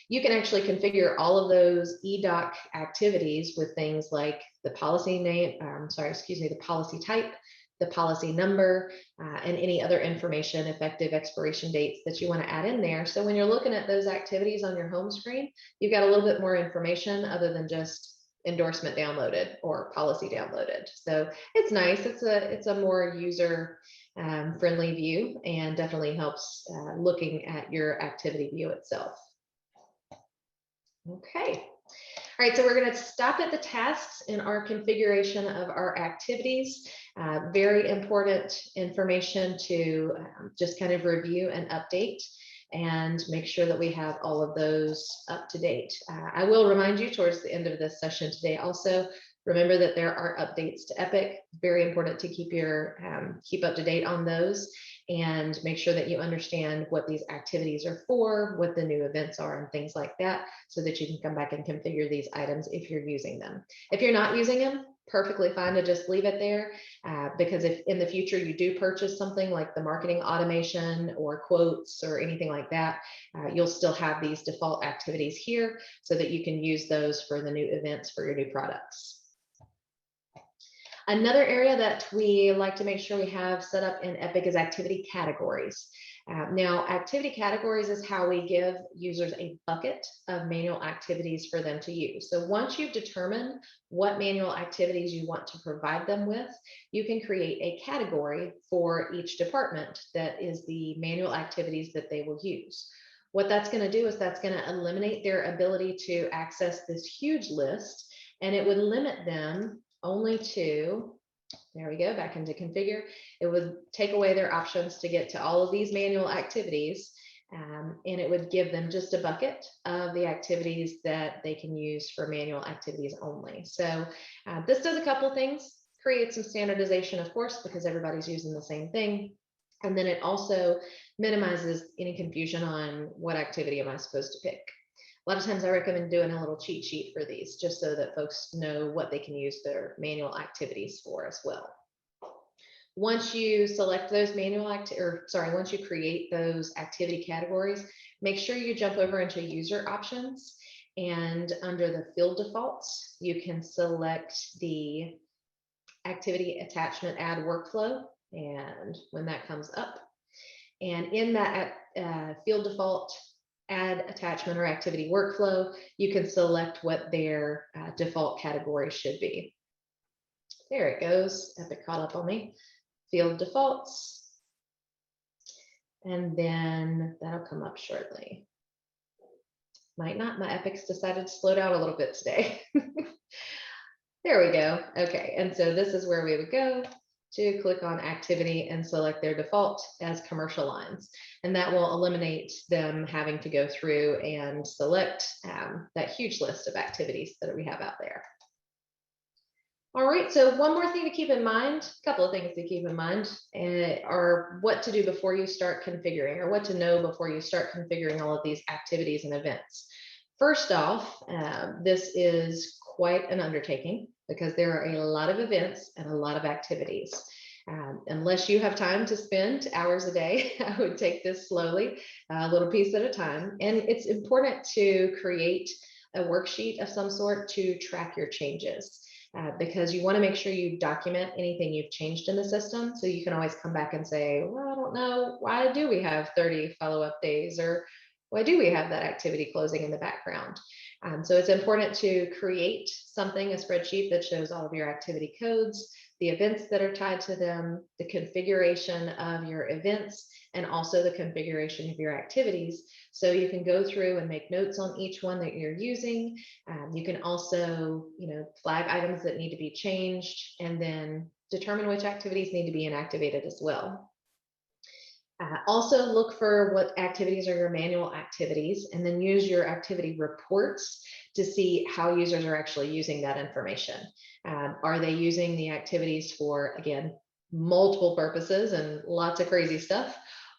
You can actually configure all of those eDoc activities with things like the policy name, the policy type, the policy number, and any other information, effective expiration dates that you want to add in there. So when you're looking at those activities on your home screen, you've got a little bit more information other than just endorsement downloaded or policy downloaded. So it's nice. It's a more user friendly view, and definitely helps looking at your activity view itself. Okay. All right, so we're going to stop at the tasks in our configuration of our activities. Very important information to just kind of review and update and make sure that we have all of those up to date. I will remind you towards the end of this session today also, remember that there are updates to Epic. Very important to keep up to date on those, and make sure that you understand what these activities are for, what the new events are, and things like that, so that you can come back and configure these items if you're using them. If you're not using them, perfectly fine to just leave it there, because if in the future you do purchase something like the marketing automation or quotes or anything like that, you'll still have these default activities here so that you can use those for the new events for your new products. Another area that we like to make sure we have set up in Epic is activity categories. Now, activity categories is how we give users a bucket of manual activities for them to use. So once you've determined what manual activities you want to provide them with, you can create a category for each department that is the manual activities that they will use. What that's going to do is that's going to eliminate their ability to access this huge list, and it would limit them only to, there we go, back into configure. It would take away their options to get to all of these manual activities, and it would give them just a bucket of the activities that they can use for manual activities only. So this does a couple of things, create some standardization, of course, because everybody's using the same thing. And then it also minimizes any confusion on what activity am I supposed to pick. A lot of times I recommend doing a little cheat sheet for these, just so that folks know what they can use their manual activities for as well. Once you select those once you create those activity categories, make sure you jump over into user options, and under the field defaults, you can select the activity attachment add workflow. And when that comes up, and in that field default add attachment or activity workflow, you can select what their default category should be. There it goes. Epic caught up on me. Field defaults. And then that'll come up shortly. Might not. My Epic's decided to slow down a little bit today. There we go. Okay. And so this is where we would go to click on activity and select their default as commercial lines. And that will eliminate them having to go through and select that huge list of activities that we have out there. All right, so one more thing to keep in mind, a couple of things to keep in mind are what to do before you start configuring, or what to know before you start configuring all of these activities and events. First off, this is quite an undertaking because there are a lot of events and a lot of activities. Unless you have time to spend hours a day, I would take this slowly, a little piece at a time. And it's important to create a worksheet of some sort to track your changes. Because you want to make sure you document anything you've changed in the system, so you can always come back and say, well, I don't know, why do we have 30 follow-up days, or why do we have that activity closing in the background? So it's important to create something, a spreadsheet that shows all of your activity codes, the events that are tied to them, the configuration of your events, and also the configuration of your activities. So you can go through and make notes on each one that you're using. You can also, flag items that need to be changed, and then determine which activities need to be inactivated as well. Also look for what activities are your manual activities, and then use your activity reports to see how users are actually using that information. Are they using the activities for, again, multiple purposes and lots of crazy stuff?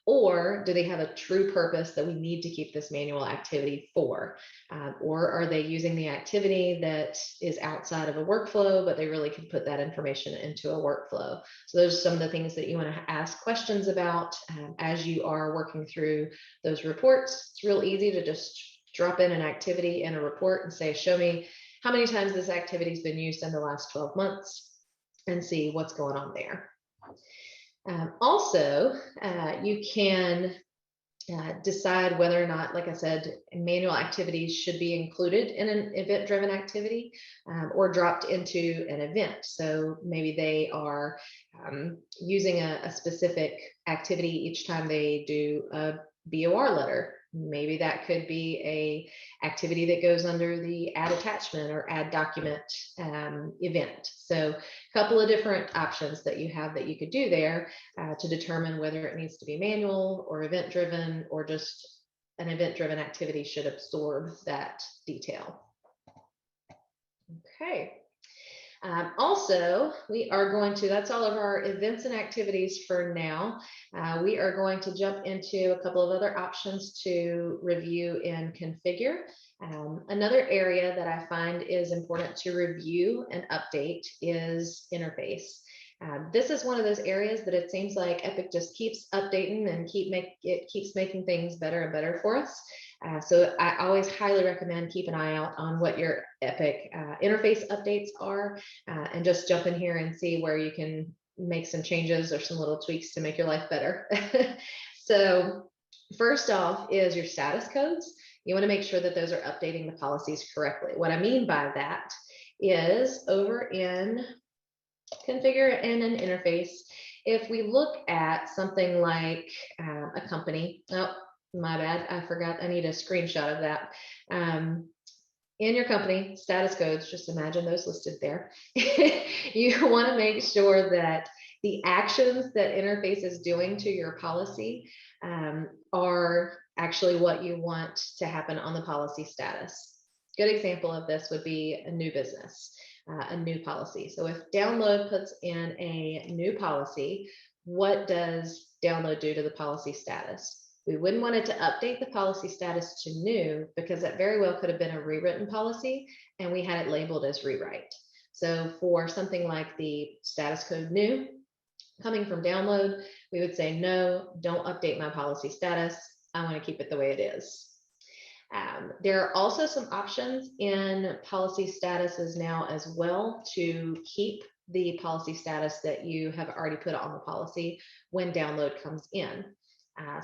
Or do they have a true purpose that we need to keep this manual activity for? Or are they using the activity that is outside of a workflow, but they really could put that information into a workflow? So those are some of the things that you want to ask questions about as you are working through those reports. It's real easy to just drop in an activity in a report and say, show me how many times this activity has been used in the last 12 months and see what's going on there. Also, you can decide whether or not, like I said, manual activities should be included in an event-driven activity or dropped into an event. So maybe they are using a specific activity each time they do a BOR letter. Maybe that could be a activity that goes under the add attachment or add document event. So a couple of different options that you have that you could do there to determine whether it needs to be manual or event driven, or just an event driven activity should absorb that detail. Okay. Also, we are going to, that's all of our events and activities for now. We are going to jump into a couple of other options to review and configure. Another area that I find is important to review and update is interface. This is one of those areas that it seems like Epic just keeps updating and keeps making things better and better for us. So I always highly recommend keep an eye out on what your Epic interface updates are, and just jump in here and see where you can make some changes or some little tweaks to make your life better. So first off is your status codes. You want to make sure that those are updating the policies correctly. What I mean by that is over in configure in an interface, if we look at something like a company, oh, my bad, I forgot, I need a screenshot of that. In your company, status codes, just imagine those listed there. You want to make sure that the actions that interface is doing to your policy are actually what you want to happen on the policy status. Good example of this would be a new business, a new policy. So if download puts in a new policy, what does download do to the policy status? We wouldn't want it to update the policy status to new, because that very well could have been a rewritten policy and we had it labeled as rewrite. So for something like the status code new coming from download, we would say, no, don't update my policy status. I want to keep it the way it is. There are also some options in policy statuses now as well to keep the policy status that you have already put on the policy when download comes in.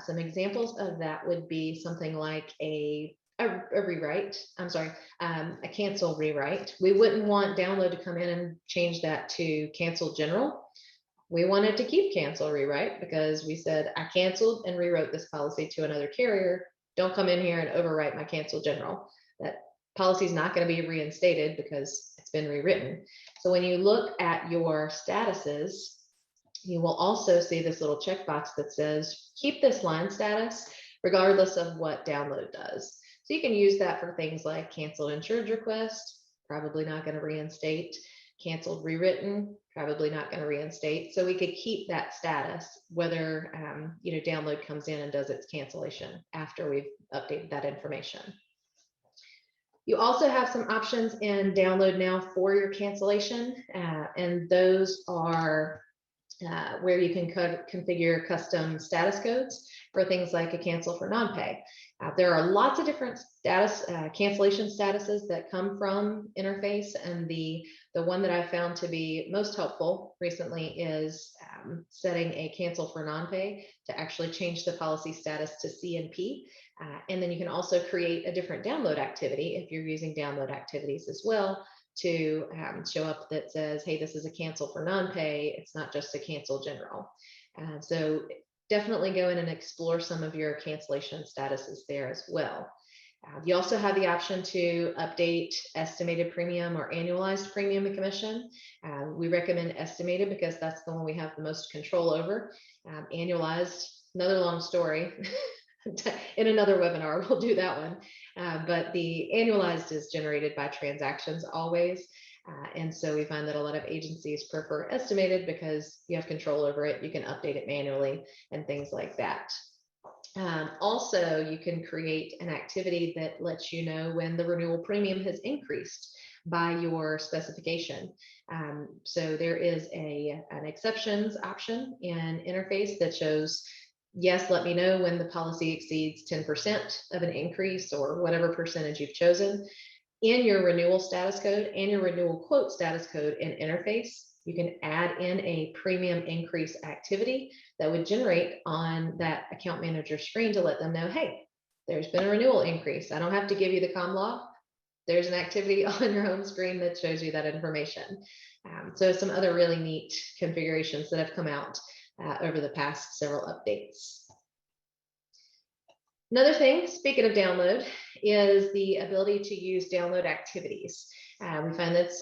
Some examples of that would be something like a rewrite, I'm sorry, a cancel rewrite. We wouldn't want download to come in and change that to cancel general. We wanted to keep cancel rewrite because we said, I canceled and rewrote this policy to another carrier. Don't come in here and overwrite my cancel general. That policy is not going to be reinstated because it's been rewritten. So when you look at your statuses, you will also see this little checkbox that says, keep this line status regardless of what download does. So you can use that for things like canceled insurance request, probably not going to reinstate, canceled rewritten, probably not going to reinstate. So we could keep that status whether download comes in and does its cancellation after we've updated that information. You also have some options in download now for your cancellation, and those are where you can configure custom status codes for things like a cancel for non-pay. There are lots of different status cancellation statuses that come from interface, and the one that I found to be most helpful recently is setting a cancel for non-pay to actually change the policy status to CNP. And then you can also create a different download activity if you're using download activities as well to show up that says, hey, this is a cancel for non-pay. It's not just a cancel general. So definitely go in and explore some of your cancellation statuses there as well. You also have the option to update estimated premium or annualized premium and commission. We recommend estimated because that's the one we have the most control over. Annualized, another long story. In another webinar, we'll do that one. But the annualized is generated by transactions always. And so we find that a lot of agencies prefer estimated because you have control over it. You can update it manually and things like that. Also, you can create an activity that lets you know when the renewal premium has increased by your specification. So there is an exceptions option in interface that shows, yes, let me know when the policy exceeds 10% of an increase or whatever percentage you've chosen. In your renewal status code and your renewal quote status code in interface, you can add in a premium increase activity that would generate on that account manager screen to let them know, hey, there's been a renewal increase. I don't have to give you the comm log. There's an activity on your home screen that shows you that information. So some other really neat configurations that have come out over the past several updates. Another thing, speaking of download, is the ability to use download activities. We find that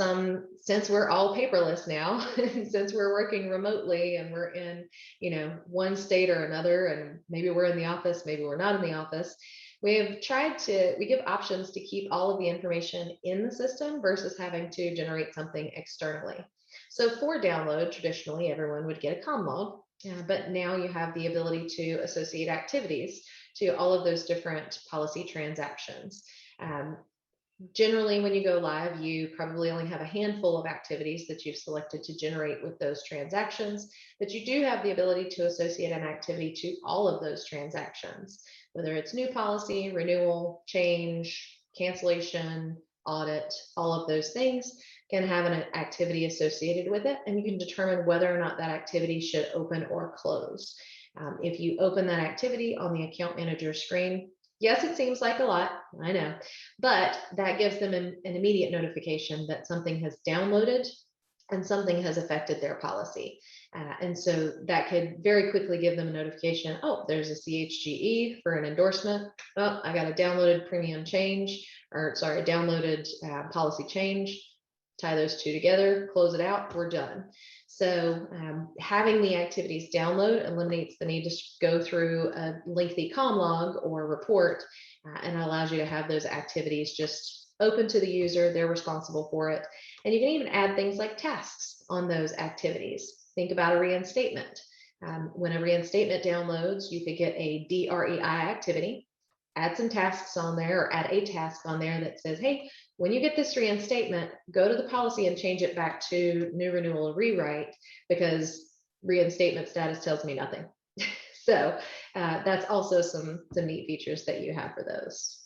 since we're all paperless now, since we're working remotely and we're in, one state or another, and maybe we're in the office, maybe we're not in the office, we give options to keep all of the information in the system versus having to generate something externally. So for download, traditionally, everyone would get a comm log, but now you have the ability to associate activities to all of those different policy transactions. Generally, when you go live, you probably only have a handful of activities that you've selected to generate with those transactions, but you do have the ability to associate an activity to all of those transactions, whether it's new policy, renewal, change, cancellation, audit, all of those things can have an activity associated with it, and you can determine whether or not that activity should open or close. If you open that activity on the account manager screen, yes, it seems like a lot, I know, but that gives them an immediate notification that something has downloaded and something has affected their policy. And so that could very quickly give them a notification, oh, there's a CHGE for an endorsement. Oh, I got a downloaded premium change, or sorry, a downloaded policy change. Tie those two together, close it out, we're done. So having the activities download eliminates the need to go through a lengthy comm log or report, and allows you to have those activities just open to the user. They're responsible for it. And you can even add things like tasks on those activities. Think about a reinstatement. When a reinstatement downloads, you could get a DREI activity, add some tasks on there, or add a task on there that says, hey, when you get this reinstatement, go to the policy and change it back to new renewal rewrite, because reinstatement status tells me nothing. So that's also some neat features that you have for those.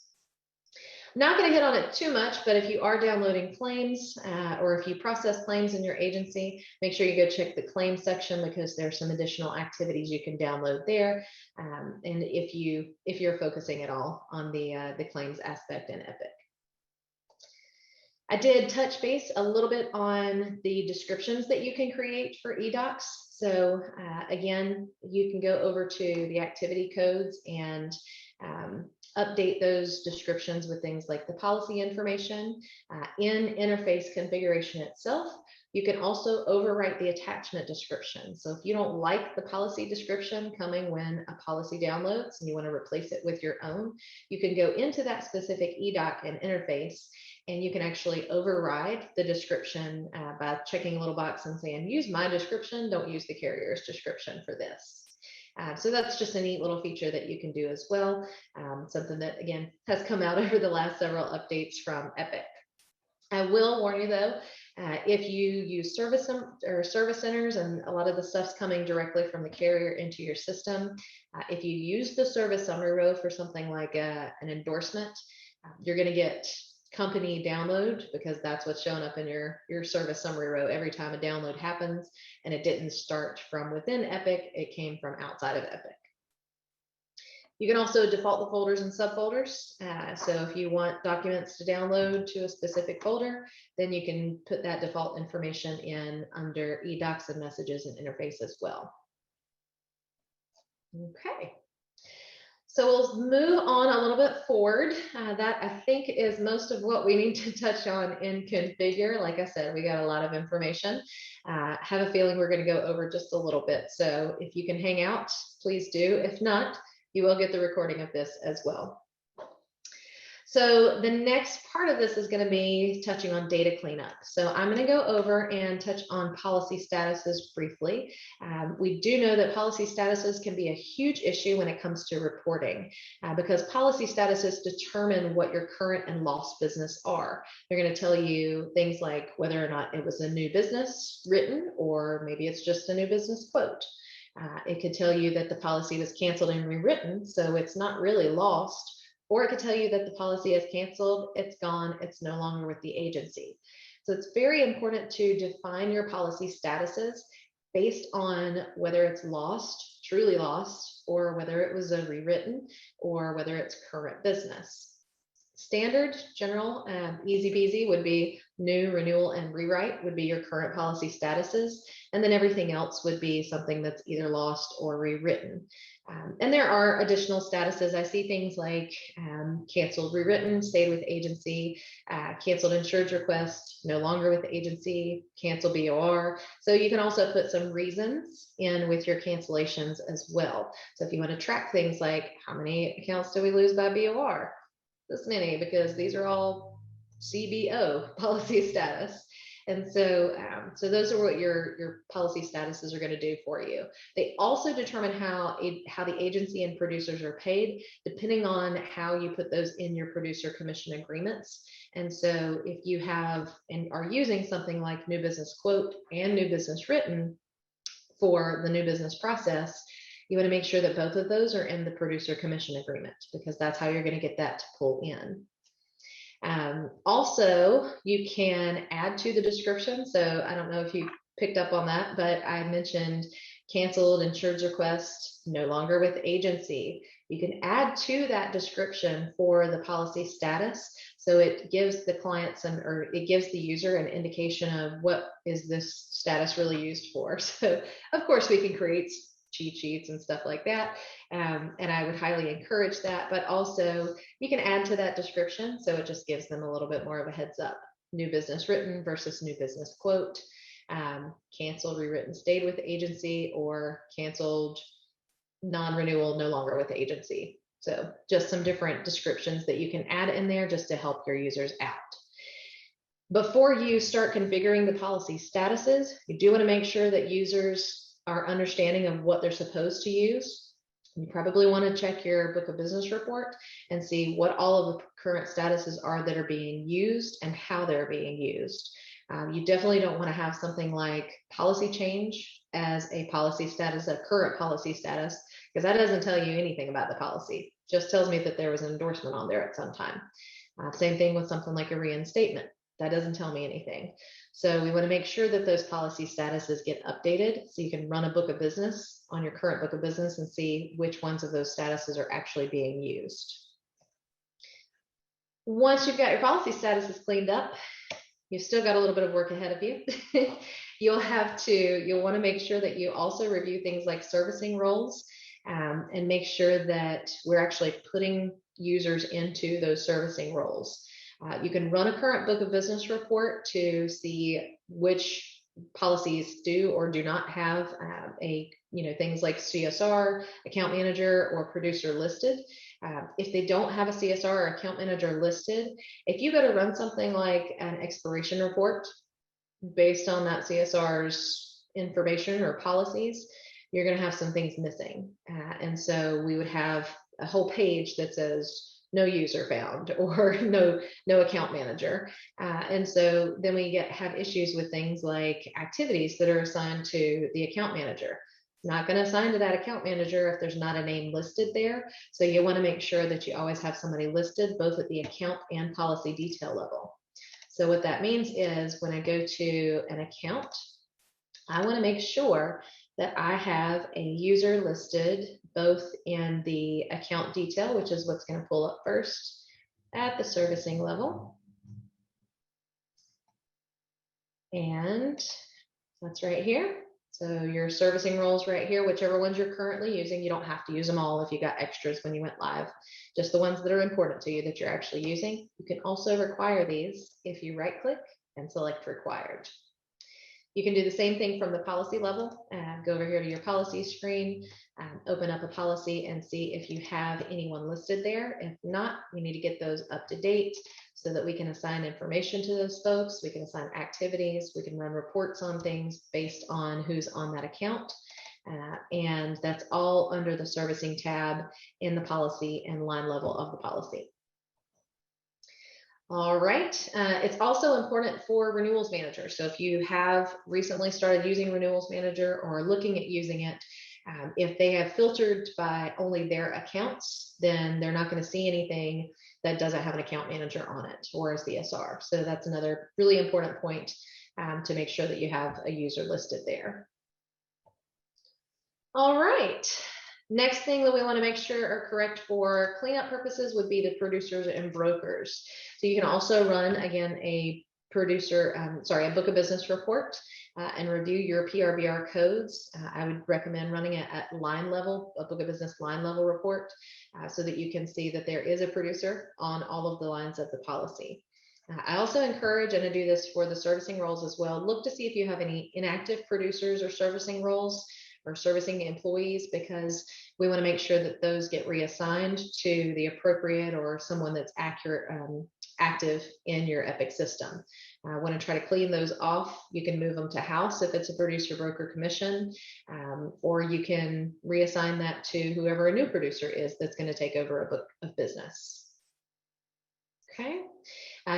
I'm not going to hit on it too much, but if you are downloading claims or if you process claims in your agency, make sure you go check the claims section, because there's some additional activities you can download there. And if you're focusing at all on the claims aspect in Epic. I did touch base a little bit on the descriptions that you can create for eDocs. So again, you can go over to the activity codes and update those descriptions with things like the policy information. In interface configuration itself, you can also overwrite the attachment description. So if you don't like the policy description coming when a policy downloads and you want to replace it with your own, you can go into that specific eDoc and interface, and you can actually override the description by checking a little box and saying, use my description, don't use the carrier's description for this. So that's just a neat little feature that you can do as well. Something that, again, has come out over the last several updates from Epic. I will warn you though, if you use service centers, and a lot of the stuff's coming directly from the carrier into your system, if you use the service summary row for something like an endorsement, you're going to get company download, because that's what's showing up in your service summary row every time a download happens, and it didn't start from within Epic, it came from outside of Epic. You can also default the folders and subfolders. So if you want documents to download to a specific folder, then you can put that default information in under eDocs and messages and interface as well. Okay. So we'll move on a little bit forward. That I think is most of what we need to touch on in configure. Like I said, we got a lot of information. Have a feeling we're going to go over just a little bit. So if you can hang out, please do. If not, you will get the recording of this as well. So the next part of this is going to be touching on data cleanup. So I'm going to go over and touch on policy statuses briefly. We do know that policy statuses can be a huge issue when it comes to reporting because policy statuses determine what your current and lost business are. They're going to tell you things like whether or not it was a new business written, or maybe it's just a new business quote. It could tell you that the policy was canceled and rewritten, so it's not really lost. Or it could tell you that the policy is canceled, it's gone, it's no longer with the agency. So it's very important to define your policy statuses based on whether it's lost, truly lost, or whether it was a rewritten, or whether it's current business. Standard, general, easy peasy would be new, renewal, and rewrite would be your current policy statuses. And then everything else would be something that's either lost or rewritten. And there are additional statuses. I see things like canceled, rewritten, stayed with agency, canceled insurance request, no longer with the agency, cancel BOR. So you can also put some reasons in with your cancellations as well. So if you want to track things like how many accounts do we lose by BOR? This many, because these are all CBO, policy status. And so, so those are what your policy statuses are going to do for you. They also determine how the agency and producers are paid, depending on how you put those in your producer commission agreements. And so if you have and are using something like new business quote and new business written for the new business process, you want to make sure that both of those are in the producer commission agreement, because that's how you're going to get that to pull in. Also, you can add to the description. So I don't know if you picked up on that, but I mentioned canceled insurance request, no longer with agency. You can add to that description for the policy status. So it gives the client or it gives the user an indication of what is this status really used for. So of course we can create cheat sheets and stuff like that. And I would highly encourage that, but also you can add to that description. So it just gives them a little bit more of a heads up. New business written versus new business quote, canceled, rewritten, stayed with agency, or canceled, non-renewal, no longer with agency. So just some different descriptions that you can add in there just to help your users out. Before you start configuring the policy statuses, you do want to make sure that users are understanding of what they're supposed to use. You probably want to check your book of business report and see what all of the current statuses are that are being used and how they're being used. You definitely don't want to have something like policy change as a policy status, a current policy status, because that doesn't tell you anything about the policy. It just tells me that there was an endorsement on there at some time. Same thing with something like a reinstatement. That doesn't tell me anything. So we want to make sure that those policy statuses get updated so you can run a book of business on your current book of business and see which ones of those statuses are actually being used. Once you've got your policy statuses cleaned up, you've still got a little bit of work ahead of you. You'll want to make sure that you also review things like servicing roles and make sure that we're actually putting users into those servicing roles. You can run a current book of business report to see which policies do or do not have things like CSR, account manager, or producer listed. If they don't have a CSR or account manager listed, if you go to run something like an expiration report based on that CSR's information or policies, you're going to have some things missing. And so we would have a whole page that says no user found or no account manager. And so then we have issues with things like activities that are assigned to the account manager. Not going to assign to that account manager if there's not a name listed there. So you want to make sure that you always have somebody listed both at the account and policy detail level. So what that means is when I go to an account, I want to make sure that I have a user listed both in the account detail, which is what's going to pull up first at the servicing level. And that's right here. So your servicing roles right here, whichever ones you're currently using, you don't have to use them all if you got extras when you went live, just the ones that are important to you that you're actually using. You can also require these if you right click and select required. You can do the same thing from the policy level. Go over here to your policy screen, open up a policy and see if you have anyone listed there. If not, we need to get those up to date so that we can assign information to those folks. We can assign activities. We can run reports on things based on who's on that account. And that's all under the servicing tab in the policy and line level of the policy. All right, it's also important for renewals manager. So if you have recently started using renewals manager or looking at using it, if they have filtered by only their accounts, then they're not going to see anything that doesn't have an account manager on it or a CSR. So that's another really important point to make sure that you have a user listed there. All right. Next thing that we want to make sure are correct for cleanup purposes would be the producers and brokers. So you can also run, again, a a book of business report and review your PRBR codes. I would recommend running it at line level, a book of business line level report, so that you can see that there is a producer on all of the lines of the policy. I also encourage, and I do this for the servicing roles as well, look to see if you have any inactive producers or servicing roles or servicing employees, because we want to make sure that those get reassigned to the appropriate or someone that's active in your Epic system. I want to try to clean those off. You can move them to house if it's a producer broker commission, or you can reassign that to whoever a new producer is that's going to take over a book of business. Okay.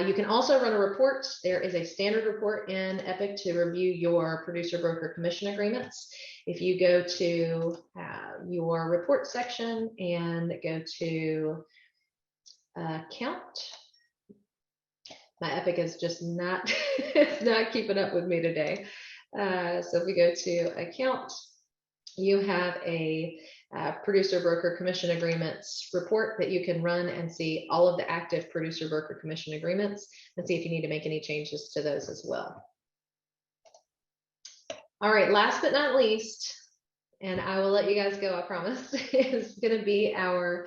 You can also run a report. There is a standard report in Epic to review your producer broker commission agreements. If you go to your report section and go to account, my Epic is just not, it's not keeping up with me today. So if we go to account, you have a producer broker commission agreements report that you can run and see all of the active producer broker commission agreements and see if you need to make any changes to those as well. All right, last but not least, and I will let you guys go, I promise, is going to be our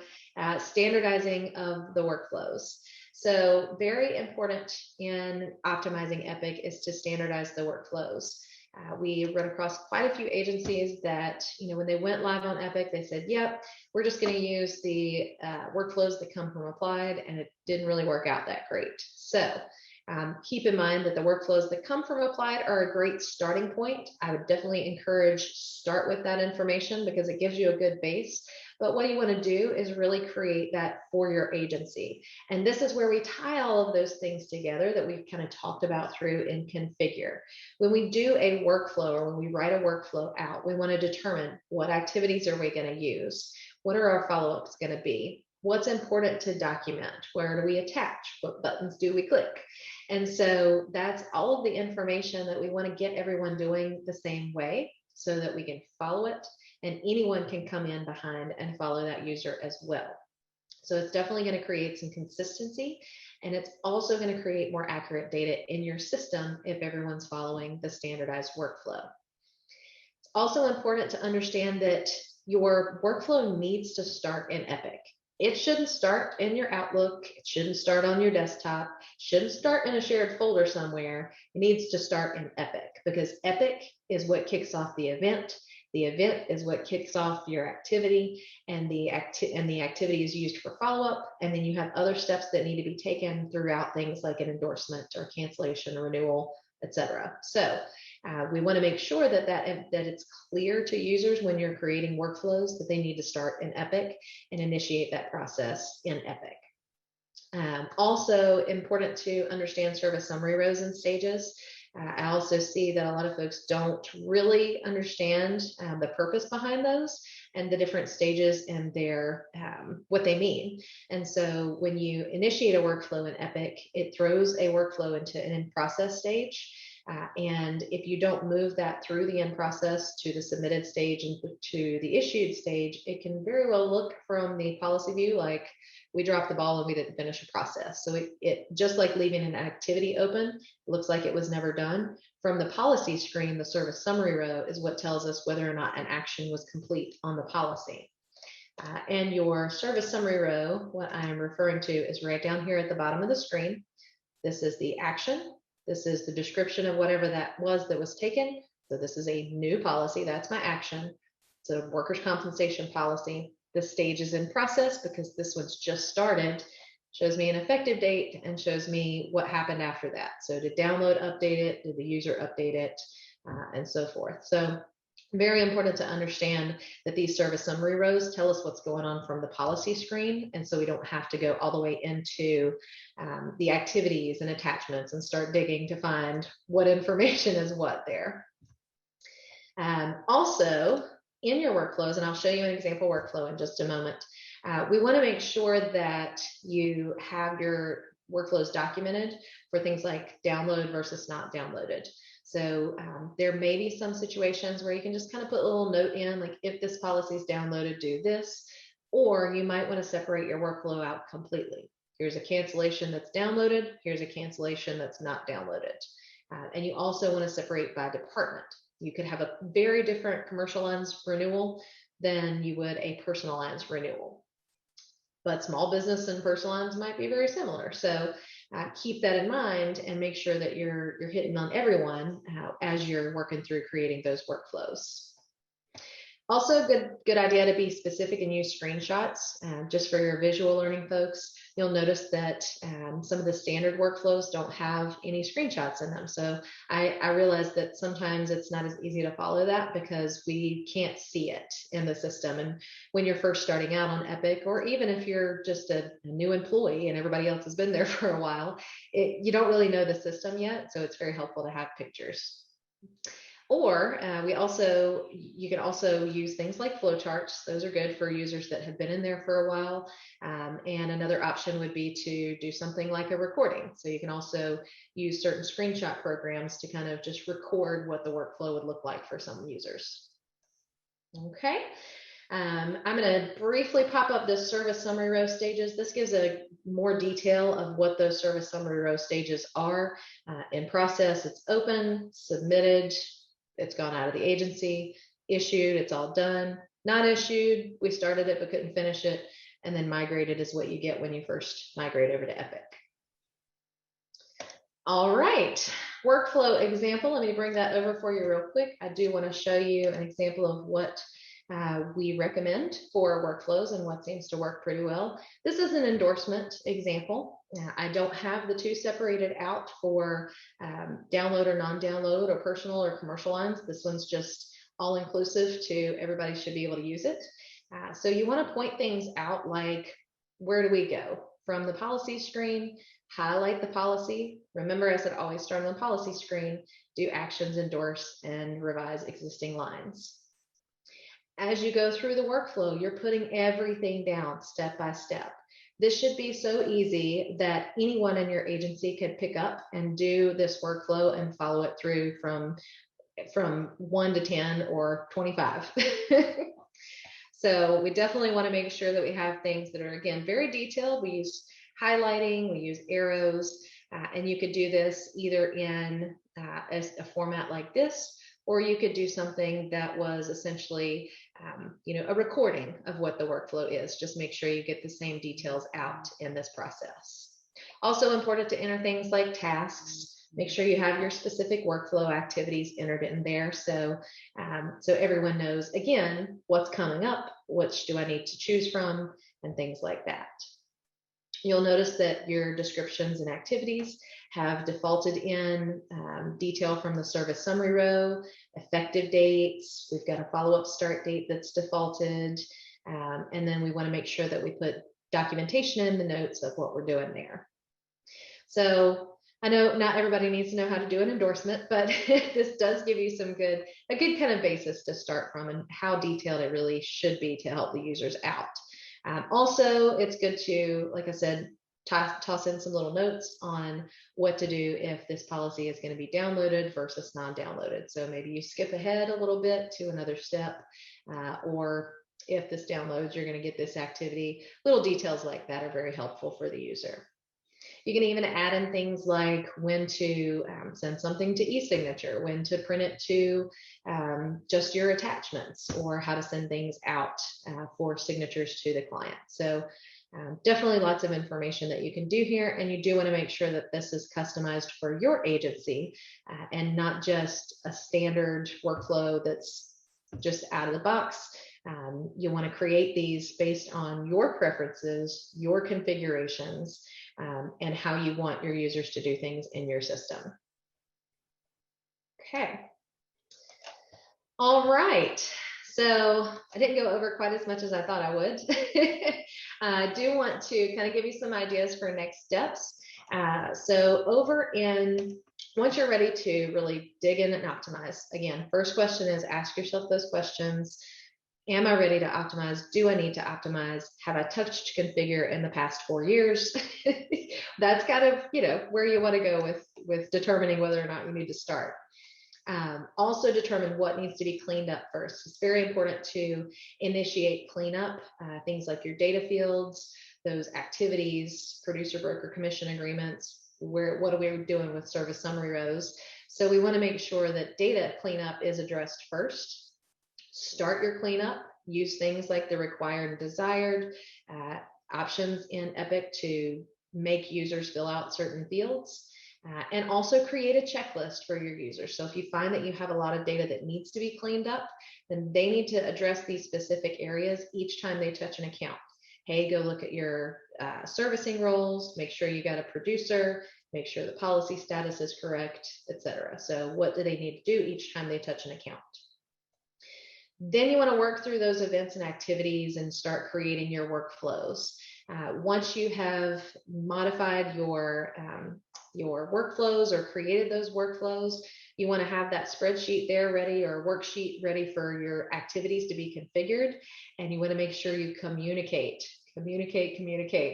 standardizing of the workflows. So very important in optimizing Epic is to standardize the workflows. We run across quite a few agencies that, when they went live on Epic, they said, yep, we're just going to use the workflows that come from Applied, and it didn't really work out that great. So keep in mind that the workflows that come from Applied are a great starting point. I would definitely encourage start with that information because it gives you a good base. But what you want to do is really create that for your agency. And this is where we tie all of those things together that we've kind of talked about through in configure. When we do a workflow or when we write a workflow out, we want to determine what activities are we going to use? What are our follow-ups going to be? What's important to document? Where do we attach? What buttons do we click? And so that's all of the information that we want to get everyone doing the same way so that we can follow it and anyone can come in behind and follow that user as well. So it's definitely going to create some consistency, and it's also going to create more accurate data in your system if everyone's following the standardized workflow. It's also important to understand that your workflow needs to start in Epic. It shouldn't start in your Outlook. It shouldn't start on your desktop. It shouldn't start in a shared folder somewhere. It needs to start in Epic because Epic is what kicks off the event. The event is what kicks off your activity, and the activity is used for follow-up. And then you have other steps that need to be taken throughout things like an endorsement or cancellation or renewal, etc. So we want to make sure that it's clear to users when you're creating workflows that they need to start in Epic and initiate that process in Epic. Also important to understand service summary rows and stages. I also see that a lot of folks don't really understand the purpose behind those and the different stages and their what they mean. And so when you initiate a workflow in Epic, it throws a workflow into an in-process stage. And if you don't move that through the end process to the submitted stage and to the issued stage, it can very well look from the policy view like we dropped the ball and we didn't finish a process. So it just like leaving an activity open, looks like it was never done. From the policy screen, the service summary row is what tells us whether or not an action was complete on the policy. And your service summary row, what I'm referring to is right down here at the bottom of the screen. This is the action. This is the description of whatever that was taken. So this is a new policy. That's my action. So workers' compensation policy. The stage is in process because this one's just started. Shows me an effective date and shows me what happened after that. So did download update it? Did the user update it? And so forth. So very important to understand that these service summary rows tell us what's going on from the policy screen. And so we don't have to go all the way into the activities and attachments and start digging to find what information is what there. Also, in your workflows, and I'll show you an example workflow in just a moment, we want to make sure that you have your workflows documented for things like download versus not downloaded. So there may be some situations where you can just kind of put a little note in, like if this policy is downloaded, do this, or you might want to separate your workflow out completely. Here's a cancellation that's downloaded. Here's a cancellation that's not downloaded. And you also want to separate by department. You could have a very different commercial lines renewal than you would a personal lines renewal. But small business and personal lines might be very similar. So keep that in mind and make sure that you're hitting on everyone as you're working through creating those workflows. Also, good idea to be specific and use screenshots just for your visual learning folks. You'll notice that some of the standard workflows don't have any screenshots in them. So I realize that sometimes it's not as easy to follow that because we can't see it in the system. And when you're first starting out on Epic, or even if you're just a new employee and everybody else has been there for a while, you don't really know the system yet. So it's very helpful to have pictures. Or you can also use things like flowcharts. Those are good for users that have been in there for a while. And another option would be to do something like a recording. So you can also use certain screenshot programs to kind of just record what the workflow would look like for some users. Okay. I'm going to briefly pop up the service summary row stages. This gives a more detail of what those service summary row stages are. In process, it's open, submitted, it's gone out of the agency, issued, it's all done, not issued, we started it but couldn't finish it, and then migrated is what you get when you first migrate over to Epic. All right, workflow example. Let me bring that over for you real quick. I do want to show you an example of what we recommend for workflows and what seems to work pretty well. This is an endorsement example. I don't have the two separated out for download or non-download or personal or commercial lines. This one's just all inclusive to everybody should be able to use it. So you want to point things out like, where do we go? From the policy screen, highlight the policy. Remember, I said always start on the policy screen, do actions, endorse, and revise existing lines. As you go through the workflow, you're putting everything down step by step. This should be so easy that anyone in your agency could pick up and do this workflow and follow it through from 1 to 10 or 25. So we definitely want to make sure that we have things that are, again, very detailed. We use highlighting, we use arrows, and you could do this either in a format like this, or you could do something that was essentially, a recording of what the workflow is. Just make sure you get the same details out in this process. Also important to enter things like tasks. Make sure you have your specific workflow activities entered in there, so everyone knows, again, what's coming up, which do I need to choose from, and things like that. You'll notice that your descriptions and activities have defaulted in detail from the service summary row, effective dates. We've got a follow-up start date that's defaulted. And then we want to make sure that we put documentation in the notes of what we're doing there. So I know not everybody needs to know how to do an endorsement, but this does give you a good kind of basis to start from and how detailed it really should be to help the users out. Also, it's good to, like I said, toss in some little notes on what to do if this policy is going to be downloaded versus non-downloaded. So maybe you skip ahead a little bit to another step, or if this downloads, you're going to get this activity. Little details like that are very helpful for the user. You can even add in things like when to send something to e-signature, when to print it to just your attachments, or how to send things out for signatures to the client. So definitely lots of information that you can do here, and you do want to make sure that this is customized for your agency and not just a standard workflow that's just out of the box. You want to create these based on your preferences, your configurations, and how you want your users to do things in your system. Okay. All right. So I didn't go over quite as much as I thought I would. I do want to kind of give you some ideas for next steps. So once you're ready to really dig in and optimize, again, first question is ask yourself those questions. Am I ready to optimize? Do I need to optimize? Have I touched configure in the past 4 years? That's kind of, where you want to go with determining whether or not you need to start. Also determine what needs to be cleaned up first. It's very important to initiate cleanup, things like your data fields, those activities, producer broker commission agreements, what are we doing with service summary rows. So we want to make sure that data cleanup is addressed first. Start your cleanup, use things like the required and desired options in Epic to make users fill out certain fields. And also create a checklist for your users. So if you find that you have a lot of data that needs to be cleaned up, then they need to address these specific areas each time they touch an account. Hey, go look at your servicing roles, make sure you got a producer, make sure the policy status is correct, etc. So what do they need to do each time they touch an account? Then you want to work through those events and activities and start creating your workflows. Once you have modified your workflows or created those workflows, you want to have that spreadsheet there ready, or worksheet ready for your activities to be configured. And you want to make sure you communicate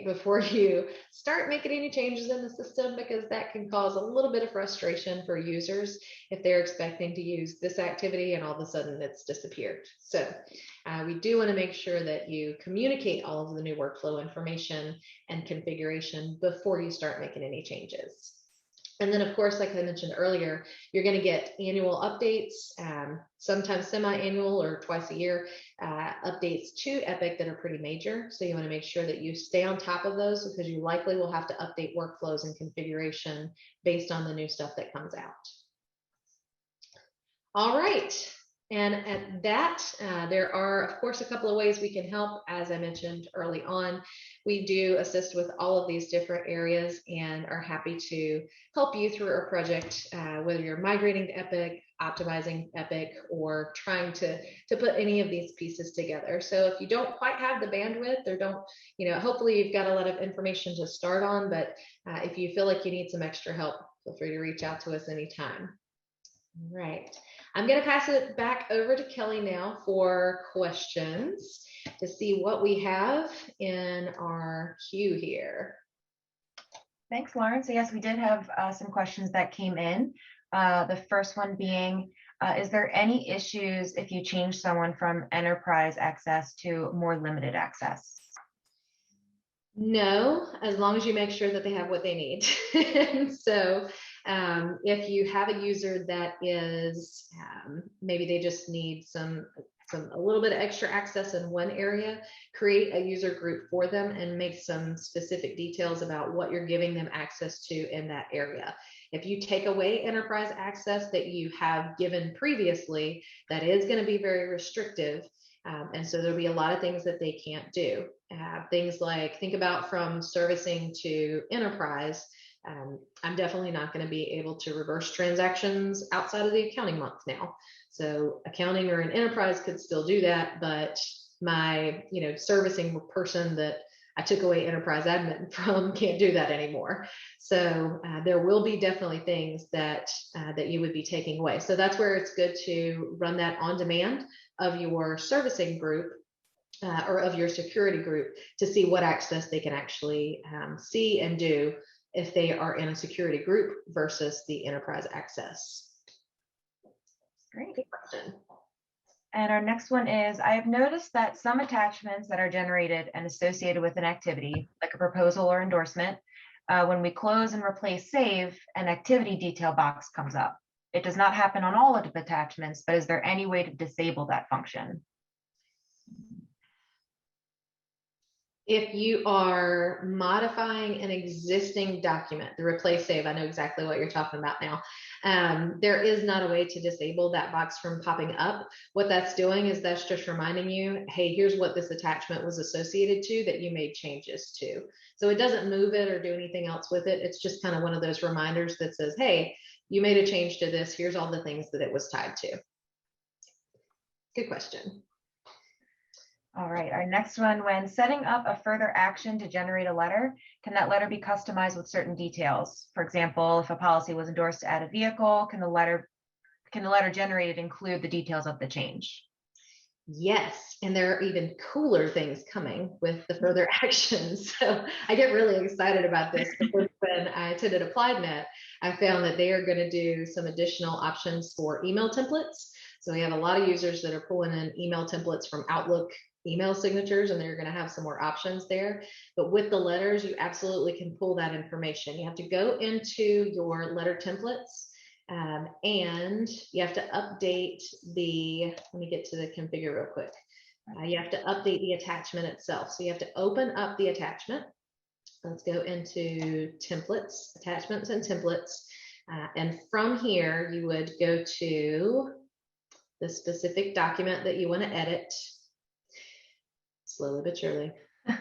before you start making any changes in the system, because that can cause a little bit of frustration for users if they're expecting to use this activity and all of a sudden it's disappeared. So we do want to make sure that you communicate all of the new workflow information and configuration before you start making any changes. And then, of course, like I mentioned earlier, you're going to get annual updates, sometimes semi-annual or twice a year updates to Epic that are pretty major. So you want to make sure that you stay on top of those, because you likely will have to update workflows and configuration based on the new stuff that comes out. All right. And at that, there are, of course, a couple of ways we can help. As I mentioned early on, we do assist with all of these different areas and are happy to help you through our project, whether you're migrating to Epic, optimizing Epic, or trying to put any of these pieces together. So if you don't quite have the bandwidth, or don't, hopefully you've got a lot of information to start on, but if you feel like you need some extra help, feel free to reach out to us anytime. All right. I'm going to pass it back over to Kelly now for questions to see what we have in our queue here. Thanks, Lauren. So yes, we did have some questions that came in. The first one being, is there any issues if you change someone from enterprise access to more limited access? No, as long as you make sure that they have what they need. So if you have a user that is maybe they just need a little bit of extra access in one area, create a user group for them and make some specific details about what you're giving them access to in that area. If you take away enterprise access that you have given previously, that is going to be very restrictive. And so there'll be a lot of things that they can't do. Things like, think about from servicing to enterprise. I'm definitely not going to be able to reverse transactions outside of the accounting month now. So accounting or an enterprise could still do that, but my servicing person that I took away enterprise admin from can't do that anymore. So there will be definitely things that you would be taking away. So that's where it's good to run that on demand of your servicing group or of your security group to see what access they can actually see and do if they are in a security group versus the enterprise access. Great. Good question. And our next one is, I have noticed that some attachments that are generated and associated with an activity, like a proposal or endorsement, when we close and replace save, an activity detail box comes up. It does not happen on all of the attachments, but is there any way to disable that function? If you are modifying an existing document, the replace save, I know exactly what you're talking about now. There is not a way to disable that box from popping up. What that's doing is that's just reminding you, hey, here's what this attachment was associated to that you made changes to. So it doesn't move it or do anything else with it. It's just kind of one of those reminders that says, hey, you made a change to this. Here's all the things that it was tied to. Good question. All right, our next one, when setting up a further action to generate a letter, can that letter be customized with certain details? For example, if a policy was endorsed to add a vehicle, can the letter generated include the details of the change? Yes, and there are even cooler things coming with the further actions. So I get really excited about this because when I attended AppliedNet, I found that they are going to do some additional options for email templates. So we have a lot of users that are pulling in email templates from Outlook email signatures, and they're going to have some more options there. But with the letters, you absolutely can pull that information. You have to go into your letter templates. And you have to update let me get to the configure real quick. You have to update the attachment itself. So you have to open up the attachment. Let's go into templates, attachments and templates. And from here, you would go to the specific document that you want to edit. Slowly but surely. I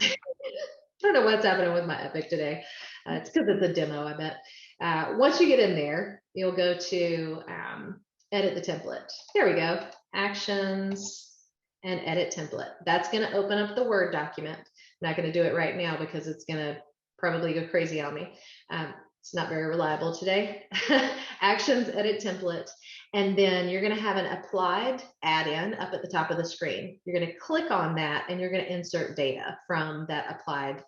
don't know what's happening with my Epic today. It's because it's a demo, I bet. Once you get in there, you'll go to edit the template. There we go. Actions and edit template. That's going to open up the Word document. I'm not going to do it right now because it's going to probably go crazy on me. It's not very reliable today. Actions, edit template. And then you're going to have an applied add-in up at the top of the screen. You're going to click on that and you're going to insert data from that applied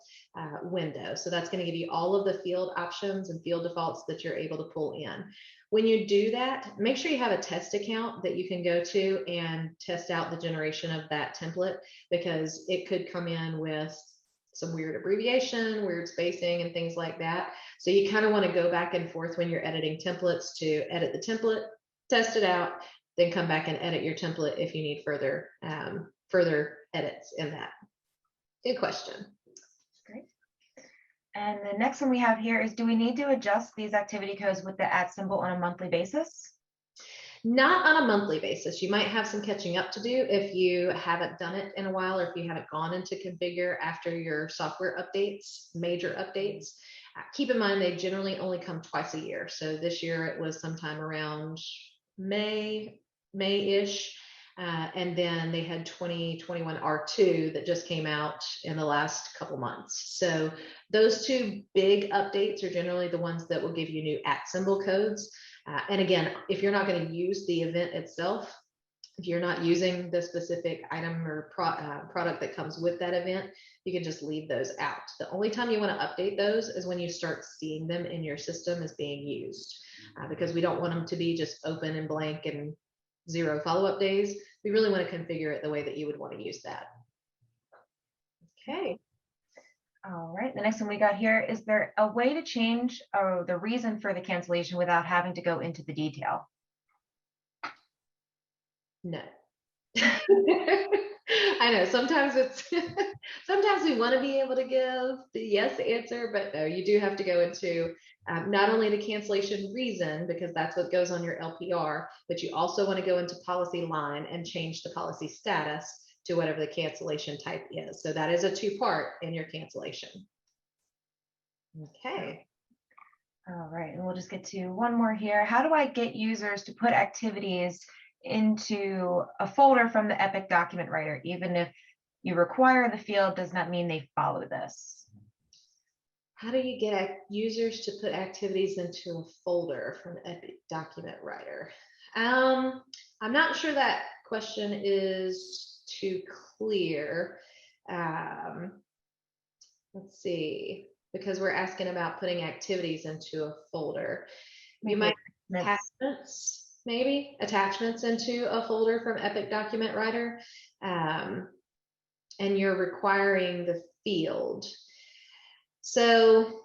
window. So that's going to give you all of the field options and field defaults that you're able to pull in. When you do that, make sure you have a test account that you can go to and test out the generation of that template, because it could come in with some weird abbreviation, weird spacing, and things like that. So you kind of want to go back and forth when you're editing templates to edit the template, test it out, then come back and edit your template if you need further edits in that. Good question. Great. And the next one we have here is, do we need to adjust these activity codes with the @ symbol on a monthly basis? Not on a monthly basis. You might have some catching up to do if you haven't done it in a while, or if you haven't gone into configure after your software updates, major updates. Keep in mind, they generally only come twice a year. So this year it was sometime around May-ish. And then they had 2021 R2 that just came out in the last couple months. So those two big updates are generally the ones that will give you new @ symbol codes. And again, if you're not going to use the event itself, if you're not using the specific item or product that comes with that event, you can just leave those out. The only time you want to update those is when you start seeing them in your system as being used, because we don't want them to be just open and blank and 0 follow-up days. We really want to configure it the way that you would want to use that. Okay. All right, the next one we got here, is there a way to change the reason for the cancellation without having to go into the detail? No. I know sometimes sometimes we want to be able to give the yes answer, but no, you do have to go into not only the cancellation reason, because that's what goes on your LPR, but you also want to go into policy line and change the policy status to whatever the cancellation type is. So that is a 2-part in your cancellation. Okay. All right, and we'll just get to one more here. How do I get users to put activities into a folder from the Epic document writer? Even if you require the field, does not mean they follow this. How do you get users to put activities into a folder from Epic document writer? I'm not sure that question is too clear. Let's see, because we're asking about putting activities into a folder. You might have attachments into a folder from Epic document writer, and you're requiring the field. So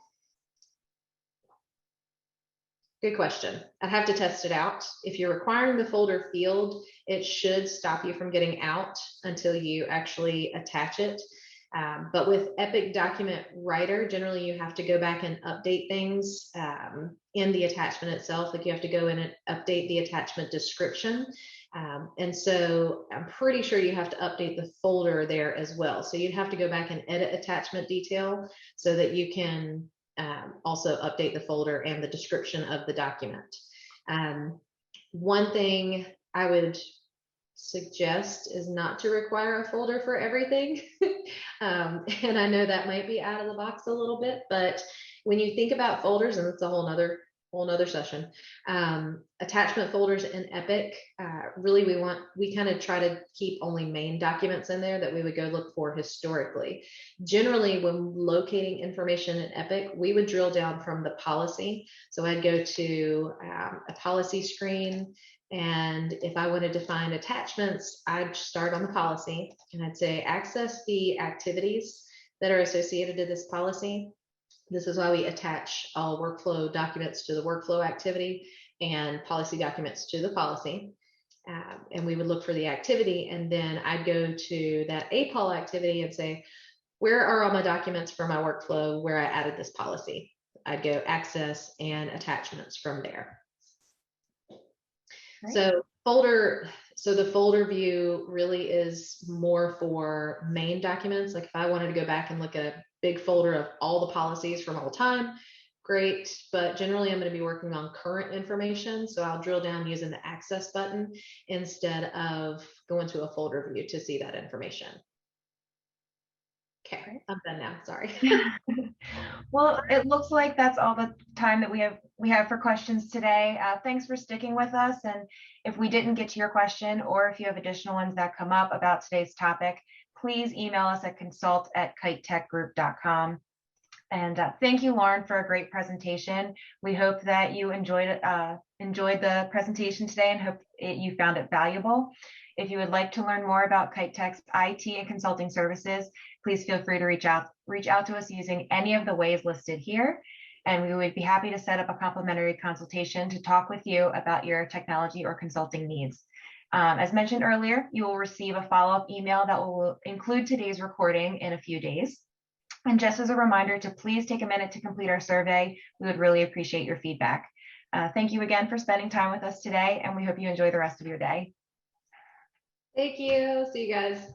Good question. I'd have to test it out. If you're requiring the folder field, it should stop you from getting out until you actually attach it. But with Epic Document Writer, generally you have to go back and update things in the attachment itself. Like you have to go in and update the attachment description. And so I'm pretty sure you have to update the folder there as well. So you'd have to go back and edit attachment detail so that you can also update the folder and the description of the document. One thing I would suggest is not to require a folder for everything. And I know that might be out of the box a little bit, but when you think about folders, and it's a whole nother session, attachment folders in Epic, really we kind of try to keep only main documents in there that we would go look for historically. Generally, when locating information in Epic, we would drill down from the policy. So I'd go to a policy screen, and if I wanted to find attachments, I'd start on the policy and I'd say access the activities that are associated to this policy. This is why we attach all workflow documents to the workflow activity and policy documents to the policy. And we would look for the activity, and then I'd go to that APOL activity and say, where are all my documents for my workflow where I added this policy? I'd go access and attachments from there. Right. So the folder view really is more for main documents. Like if I wanted to go back and look at a big folder of all the policies from all time, great. But generally I'm going to be working on current information. So I'll drill down using the access button instead of going to a folder view to see that information. Okay, I'm done now, sorry. Well, it looks like that's all the time that we have for questions today. Thanks for sticking with us. And if we didn't get to your question, or if you have additional ones that come up about today's topic, please email us at consult@kitetechgroup.com. And thank you, Lauren, for a great presentation. We hope that you enjoyed the presentation today and hope you found it valuable. If you would like to learn more about KiteTech's IT and consulting services, please feel free to reach out to us using any of the ways listed here. And we would be happy to set up a complimentary consultation to talk with you about your technology or consulting needs. As mentioned earlier, you will receive a follow-up email that will include today's recording in a few days. And just as a reminder to please take a minute to complete our survey, we would really appreciate your feedback. Thank you again for spending time with us today, and we hope you enjoy the rest of your day. Thank you. See you guys.